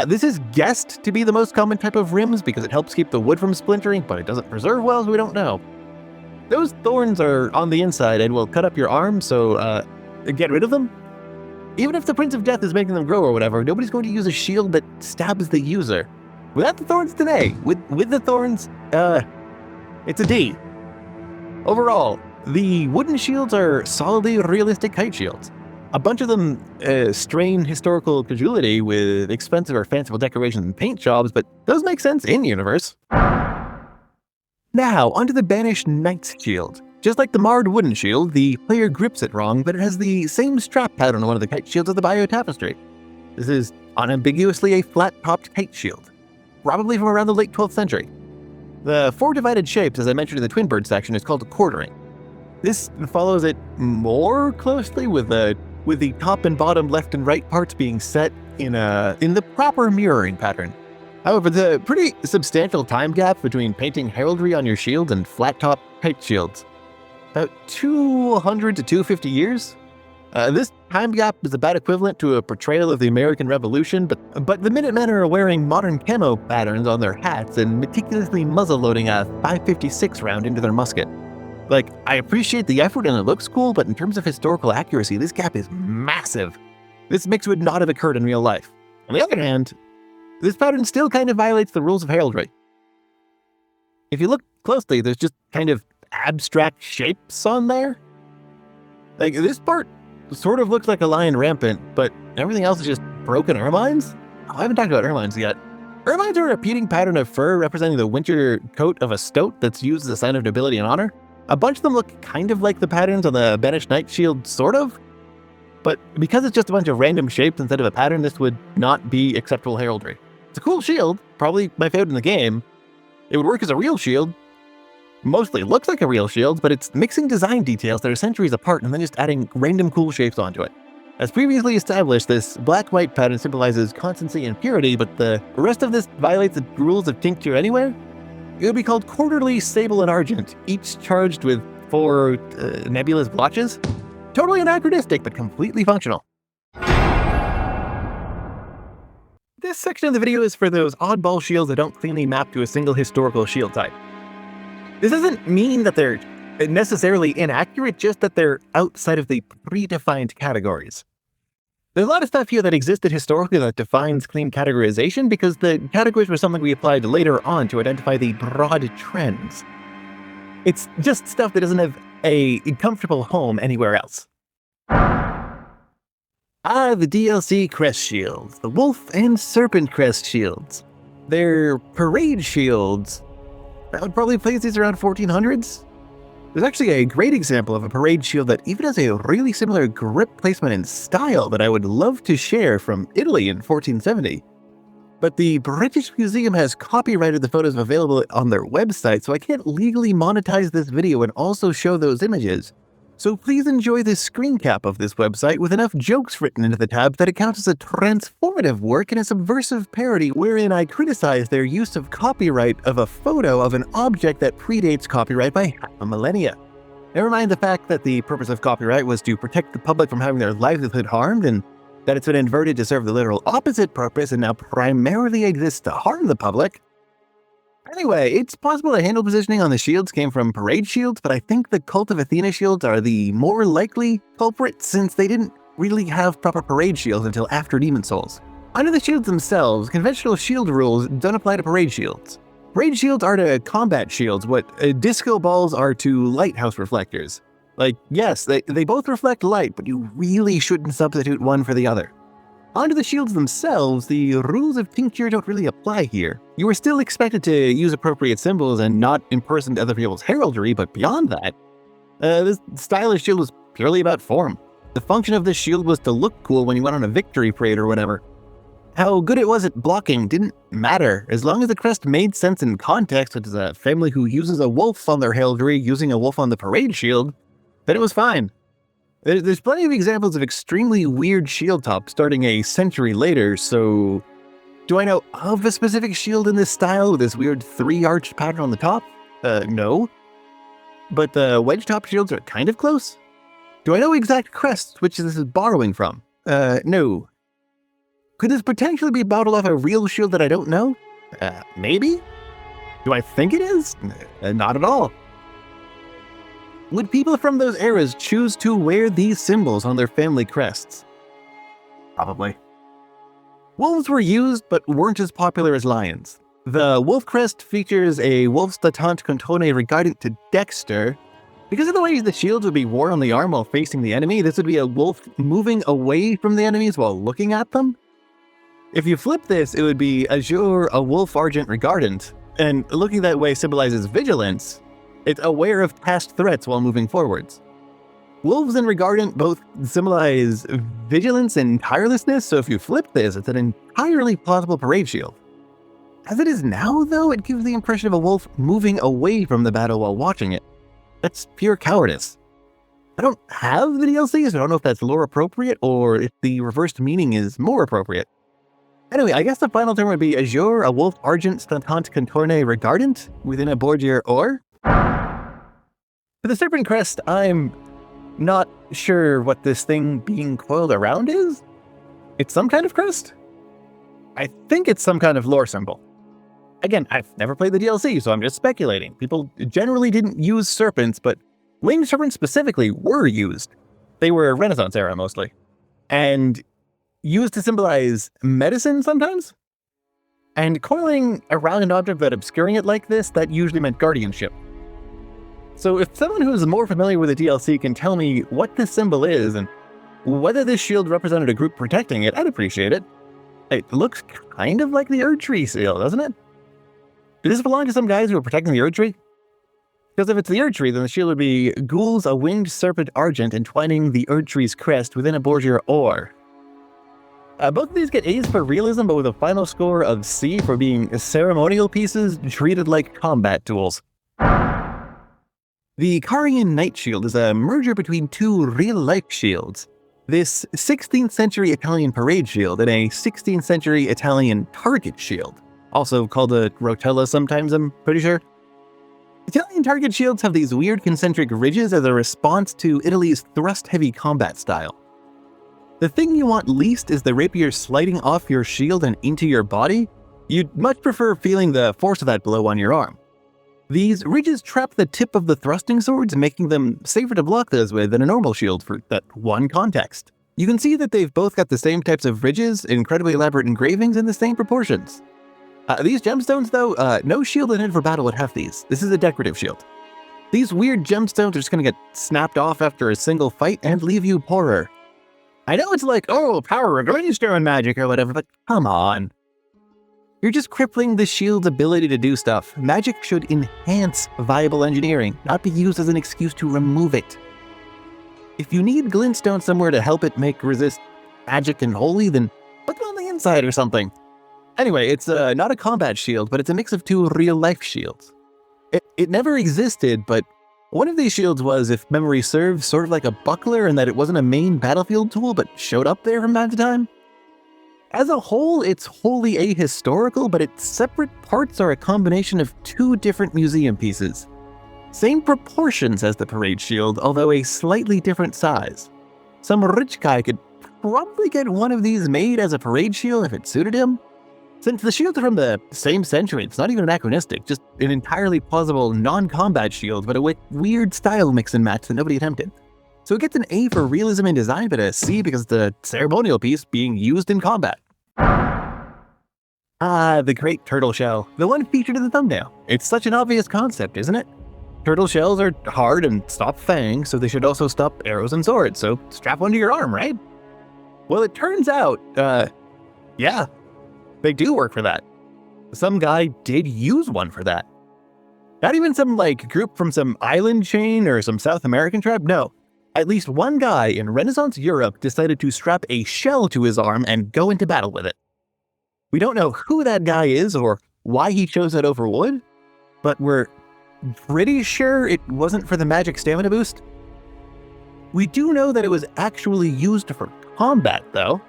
This is guessed to be the most common type of rims because it helps keep the wood from splintering, but it doesn't preserve well, so we don't know. Those thorns are on the inside and will cut up your arm, so get rid of them. Even if the Prince of Death is making them grow or whatever, nobody's going to use a shield that stabs the user. Without the thorns today, with the thorns, it's a D. Overall, the wooden shields are solidly realistic kite shields. A bunch of them strain historical credulity with expensive or fanciful decorations and paint jobs, but those make sense in-universe. Now, onto the Banished Knight's Shield. Just like the marred wooden shield, the player grips it wrong, but it has the same strap pattern on one of the kite shields of the Bio Tapestry. This is unambiguously a flat-topped kite shield, probably from around the late 12th century. The four divided shapes, as I mentioned in the Twinbird section, is called quartering. This follows it more closely with the top and bottom left and right parts being set in the proper mirroring pattern. However, the pretty substantial time gap between painting heraldry on your shield and flat-top kite shields, about 200 to 250 years. This time gap is about equivalent to a portrayal of the American Revolution, but the Minutemen are wearing modern camo patterns on their hats and meticulously muzzle-loading a 5.56 round into their musket. Like, I appreciate the effort and it looks cool, but in terms of historical accuracy, this gap is massive. This mix would not have occurred in real life. On the other hand, this pattern still kind of violates the rules of heraldry. If you look closely, there's just kind of abstract shapes on there. Like, this part sort of looks like a lion rampant, but everything else is just broken ermines? Oh, I haven't talked about ermines yet. Ermines are a repeating pattern of fur representing the winter coat of a stoat that's used as a sign of nobility and honor. A bunch of them look kind of like the patterns on the Banished Knight Shield, sort of. But because it's just a bunch of random shapes instead of a pattern, this would not be acceptable heraldry. It's a cool shield, probably my favorite in the game. It would work as a real shield. Mostly looks like a real shield, but it's mixing design details that are centuries apart and then just adding random cool shapes onto it. As previously established, this black-white pattern symbolizes constancy and purity, but the rest of this violates the rules of tincture anyway. It would be called quarterly sable and argent, each charged with 4 nebulous blotches. Totally anachronistic, but completely functional. This section of the video is for those oddball shields that don't cleanly map to a single historical shield type. This doesn't mean that they're necessarily inaccurate, just that they're outside of the predefined categories. There's a lot of stuff here that existed historically that defines clean categorization because the categories were something we applied later on to identify the broad trends. It's just stuff that doesn't have a comfortable home anywhere else. The DLC Crest Shields, the Wolf and Serpent Crest Shields. They're parade shields. I would probably place these around 1400s. There's actually a great example of a parade shield that even has a really similar grip placement and style that I would love to share from Italy in 1470. But the British Museum has copyrighted the photos available on their website, so I can't legally monetize this video and also show those images. So please enjoy this screen cap of this website with enough jokes written into the tab that it counts as a transformative work and a subversive parody wherein I criticize their use of copyright of a photo of an object that predates copyright by half a millennia. Never mind the fact that the purpose of copyright was to protect the public from having their livelihood harmed, and that it's been inverted to serve the literal opposite purpose and now primarily exists to harm the public. Anyway, it's possible the handle positioning on the shields came from parade shields, but I think the Cult of Athena shields are the more likely culprit since they didn't really have proper parade shields until after Demon Souls. Under the shields themselves, conventional shield rules don't apply to parade shields. Parade shields are to combat shields what disco balls are to lighthouse reflectors. Like, yes, they both reflect light, but you really shouldn't substitute one for the other. Onto the shields themselves, the rules of tincture don't really apply here. You are still expected to use appropriate symbols and not impersonate other people's heraldry, but beyond that, this stylish shield was purely about form. The function of this shield was to look cool when you went on a victory parade or whatever. How good it was at blocking didn't matter, as long as the crest made sense in context, such as a family who uses a wolf on their heraldry using a wolf on the parade shield, then it was fine. There's plenty of examples of extremely weird shield tops starting a century later, so do I know of a specific shield in this style with this weird 3-arched pattern on the top? No. But the wedge top shields are kind of close. Do I know exact crests which this is borrowing from? No. Could this potentially be modeled off a real shield that I don't know? Maybe? Do I think it is? Not at all. Would people from those eras choose to wear these symbols on their family crests? Probably. Wolves were used, but weren't as popular as lions. The wolf crest features a wolf's statante contone regardant to dexter. Because of the way the shields would be worn on the arm while facing the enemy, this would be a wolf moving away from the enemies while looking at them. If you flip this, it would be azure, a wolf argent regardant, and looking that way symbolizes vigilance. It's aware of past threats while moving forwards. Wolves and regardant both symbolize vigilance and tirelessness, so if you flip this, it's an entirely plausible parade shield. As it is now, though, it gives the impression of a wolf moving away from the battle while watching it. That's pure cowardice. I don't have the DLC, so I don't know if that's lore appropriate or if the reversed meaning is more appropriate. Anyway, I guess the final term would be azure, a wolf argent statante contorne regardant within a bordier or. For the Serpent crest, I'm not sure what this thing being coiled around is. It's some kind of crest? I think it's some kind of lore symbol. Again, I've never played the DLC, so I'm just speculating. People generally didn't use serpents, but winged serpents specifically were used. They were Renaissance era mostly. And used to symbolize medicine sometimes? And coiling around an object but obscuring it like this, that usually meant guardianship. So if someone who is more familiar with the DLC can tell me what this symbol is and whether this shield represented a group protecting it, I'd appreciate it. It looks kind of like the Erdtree seal, doesn't it? Does this belong to some guys who are protecting the Erdtree? Because if it's the Erdtree, then the shield would be ghouls, a winged serpent argent entwining the Erdtree's crest within a bordier or. Both of these get A's for realism, but with a final score of C for being ceremonial pieces treated like combat tools. The Carian Knight Shield is a merger between two real-life shields. This 16th century Italian parade shield and a 16th century Italian target shield, also called a rotella sometimes, I'm pretty sure. Italian target shields have these weird concentric ridges as a response to Italy's thrust-heavy combat style. The thing you want least is the rapier sliding off your shield and into your body. You'd much prefer feeling the force of that blow on your arm. These ridges trap the tip of the thrusting swords, making them safer to block those with than a normal shield for that one context. You can see that they've both got the same types of ridges, incredibly elaborate engravings, in the same proportions. These gemstones, though, no shield in it for battle would have these. This is a decorative shield. These weird gemstones are just going to get snapped off after a single fight and leave you poorer. I know it's like, oh, power of Glintstone magic or whatever, but come on. You're just crippling the shield's ability to do stuff. Magic should enhance viable engineering, not be used as an excuse to remove it. If you need glintstone somewhere to help it resist magic and holy, then put it on the inside or something. Anyway, it's not a combat shield, but it's a mix of two real-life shields. It never existed, but one of these shields was, if memory serves, sort of like a buckler in that it wasn't a main battlefield tool, but showed up there from time to time. As a whole, it's wholly ahistorical, but its separate parts are a combination of two different museum pieces. Same proportions as the parade shield, although a slightly different size. Some rich guy could probably get one of these made as a parade shield if it suited him. Since the shields are from the same century, it's not even anachronistic, just an entirely plausible non-combat shield, but with weird style mix and match that nobody attempted. So it gets an A for realism in design, but a C because it's a ceremonial piece being used in combat. Ah, the great turtle shell, the one featured in the thumbnail. It's such an obvious concept, isn't it? Turtle shells are hard and stop fangs, so they should also stop arrows and swords, so strap one to your arm, right? Well, it turns out, yeah, they do work for that. Some guy did use one for that. Not even some, group from some island chain or some South American tribe, no. At least one guy in Renaissance Europe decided to strap a shell to his arm and go into battle with it. We don't know who that guy is or why he chose that over wood, but we're pretty sure it wasn't for the magic stamina boost. We do know that it was actually used for combat, though.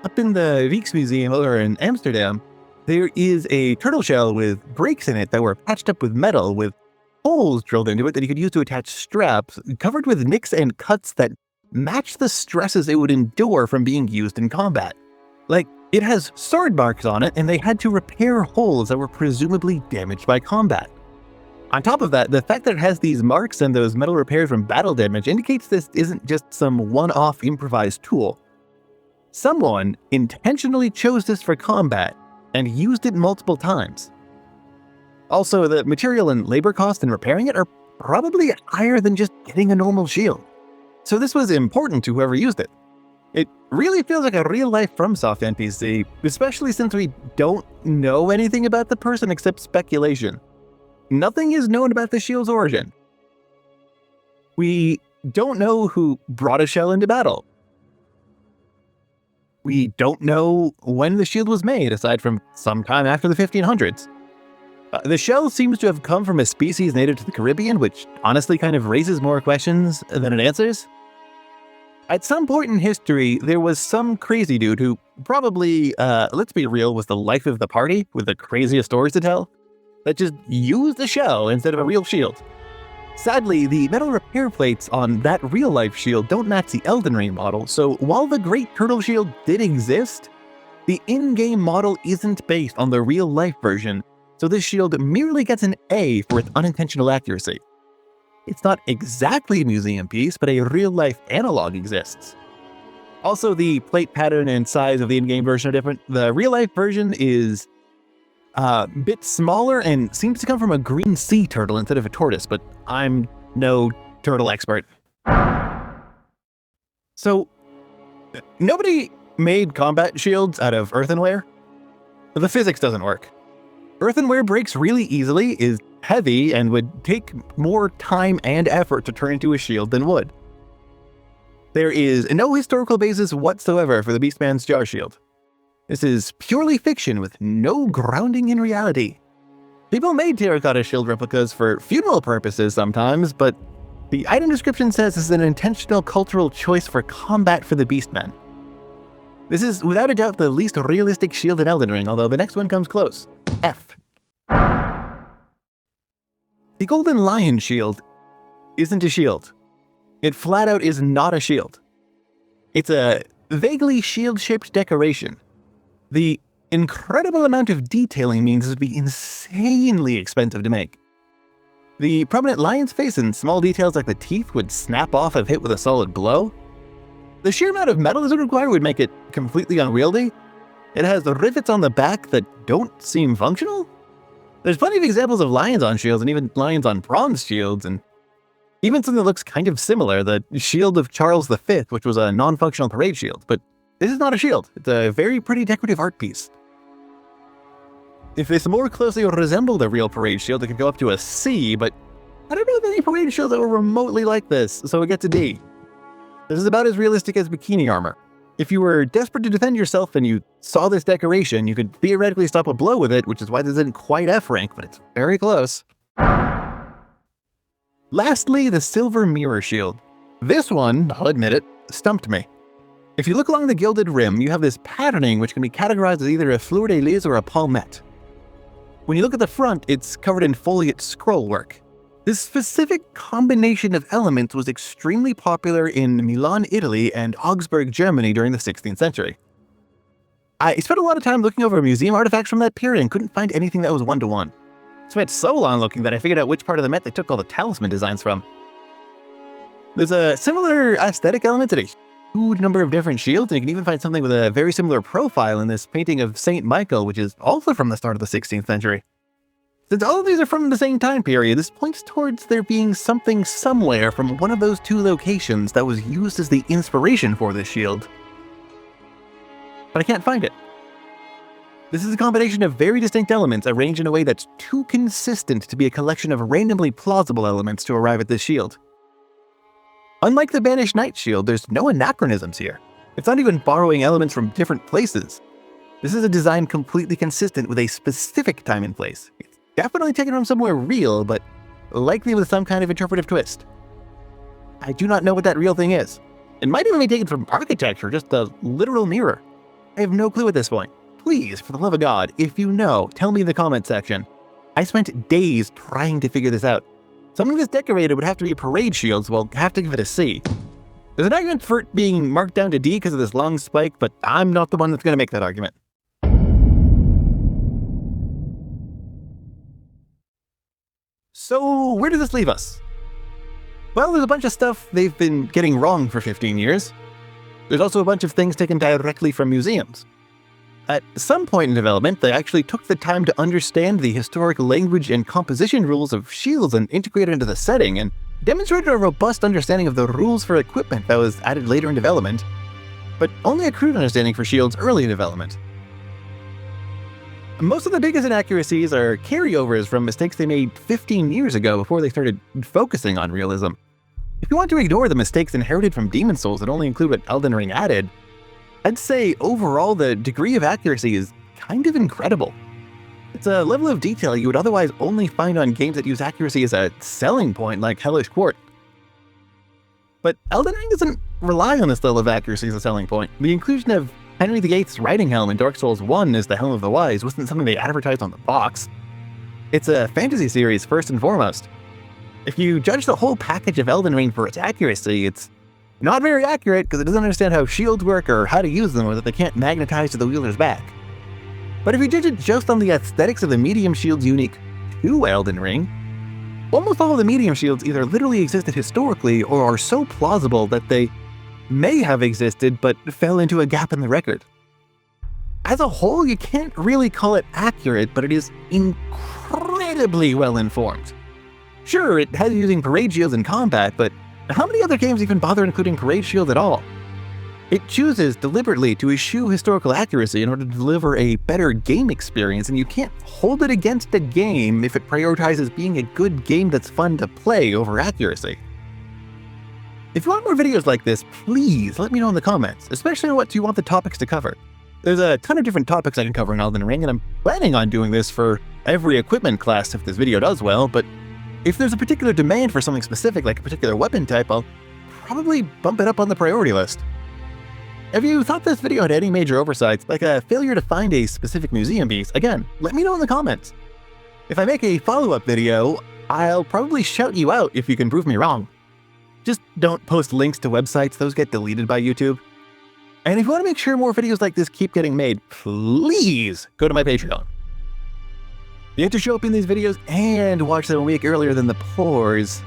Up in the Rijksmuseum over in Amsterdam, there is a turtle shell with breaks in it that were patched up with metal with holes drilled into it that you could use to attach straps, covered with nicks and cuts that match the stresses it would endure from being used in combat. Like, it has sword marks on it, and they had to repair holes that were presumably damaged by combat. On top of that, the fact that it has these marks and those metal repairs from battle damage indicates this isn't just some one-off improvised tool. Someone intentionally chose this for combat and used it multiple times. Also, the material and labor cost in repairing it are probably higher than just getting a normal shield. So this was important to whoever used it. It really feels like a real-life FromSoft NPC, especially since we don't know anything about the person except speculation. Nothing is known about the shield's origin. We don't know who brought a shell into battle. We don't know when the shield was made, aside from sometime after the 1500s. The shell seems to have come from a species native to the Caribbean, which honestly kind of raises more questions than it answers. At some point in history, there was some crazy dude who probably, let's be real, was the life of the party with the craziest stories to tell, that just used the shell instead of a real shield. Sadly, the metal repair plates on that real-life shield don't match the Elden Ring model, so while the Great Turtle Shield did exist, the in-game model isn't based on the real-life version, so this shield merely gets an A for its unintentional accuracy. It's not exactly a museum piece, but a real-life analog exists. Also, the plate pattern and size of the in-game version are different. The real-life version is a bit smaller and seems to come from a green sea turtle instead of a tortoise, but I'm no turtle expert. So, nobody made combat shields out of earthenware. The physics doesn't work. Earthenware breaks really easily, is heavy, and would take more time and effort to turn into a shield than wood. There is no historical basis whatsoever for the Beastman's jar shield. This is purely fiction with no grounding in reality. People made terracotta shield replicas for funeral purposes sometimes, but the item description says this is an intentional cultural choice for combat for the Beastman. This is without a doubt the least realistic shield in Elden Ring, although the next one comes close. F. The Golden Lion Shield isn't a shield. It flat out is not a shield. It's a vaguely shield-shaped decoration. The incredible amount of detailing means it would be insanely expensive to make. The prominent lion's face and small details like the teeth would snap off if hit with a solid blow. The sheer amount of metal it required would make it completely unwieldy. It has the rivets on the back that don't seem functional. There's plenty of examples of lions on shields and even lions on bronze shields, and even something that looks kind of similar, the Shield of Charles V, which was a non-functional parade shield, but this is not a shield. It's a very pretty decorative art piece. If this more closely resembled a real parade shield, it could go up to a C, but I don't know of any parade shields that were remotely like this, so it gets a D. This is about as realistic as bikini armor. If you were desperate to defend yourself and you saw this decoration, you could theoretically stop a blow with it, which is why this isn't quite F rank, but it's very close. Lastly, the Silver Mirrorshield. This one, I'll admit it, stumped me. If you look along the gilded rim, you have this patterning which can be categorized as either a fleur-de-lis or a palmette. When you look at the front, it's covered in foliate scrollwork. This specific combination of elements was extremely popular in Milan, Italy, and Augsburg, Germany during the 16th century. I spent a lot of time looking over museum artifacts from that period and couldn't find anything that was one-to-one. Spent so long looking that I figured out which part of the Met they took all the talisman designs from. There's a similar aesthetic element to a huge number of different shields, and you can even find something with a very similar profile in this painting of Saint Michael, which is also from the start of the 16th century. Since all of these are from the same time period, this points towards there being something somewhere from one of those two locations that was used as the inspiration for this shield. But I can't find it. This is a combination of very distinct elements arranged in a way that's too consistent to be a collection of randomly plausible elements to arrive at this shield. Unlike the Banished Knight shield, there's no anachronisms here. It's not even borrowing elements from different places. This is a design completely consistent with a specific time and place. It's definitely taken from somewhere real, but likely with some kind of interpretive twist. I do not know what that real thing is. It might even be taken from architecture, just a literal mirror. I have no clue at this point. Please, for the love of God, if you know, tell me in the comment section. I spent days trying to figure this out. Something this decorated would have to be a parade shield, so I'll have to give it a C. There's an argument for it being marked down to D because of this long spike, but I'm not the one that's going to make that argument. So, where does this leave us? Well, there's a bunch of stuff they've been getting wrong for 15 years. There's also a bunch of things taken directly from museums. At some point in development, they actually took the time to understand the historic language and composition rules of shields and integrate it into the setting, and demonstrated a robust understanding of the rules for equipment that was added later in development, but only a crude understanding for shields early in development. Most of the biggest inaccuracies are carryovers from mistakes they made 15 years ago before they started focusing on realism. If you want to ignore the mistakes inherited from Demon Souls that only include what Elden Ring added, I'd say overall the degree of accuracy is kind of incredible. It's a level of detail you would otherwise only find on games that use accuracy as a selling point like Hellish Court. But Elden Ring doesn't rely on this level of accuracy as a selling point. The inclusion of Henry VIII's riding helm in Dark Souls 1 as the Helm of the Wise wasn't something they advertised on the box. It's a fantasy series first and foremost. If you judge the whole package of Elden Ring for its accuracy, it's not very accurate because it doesn't understand how shields work or how to use them, or that they can't magnetize to the wielder's back. But if you judge it just on the aesthetics of the medium shields unique to Elden Ring, almost all of the medium shields either literally existed historically or are so plausible that they may have existed but fell into a gap in the record. As a whole, you can't really call it accurate, but it is incredibly well informed. Sure, it has using parade shields in combat, but how many other games even bother including parade shield at all? It chooses deliberately to eschew historical accuracy in order to deliver a better game experience, and you can't hold it against a game if it prioritizes being a good game that's fun to play over accuracy. If you want more videos like this, please let me know in the comments, especially on what you want the topics to cover. There's a ton of different topics I can cover in Elden Ring, and I'm planning on doing this for every equipment class if this video does well, but if there's a particular demand for something specific, like a particular weapon type, I'll probably bump it up on the priority list. If you thought this video had any major oversights, like a failure to find a specific museum piece, again, let me know in the comments. If I make a follow-up video, I'll probably shout you out if you can prove me wrong. Just don't post links to websites, those get deleted by YouTube. And if you want to make sure more videos like this keep getting made, please go to my Patreon. You have to show up in these videos and watch them a week earlier than the pores.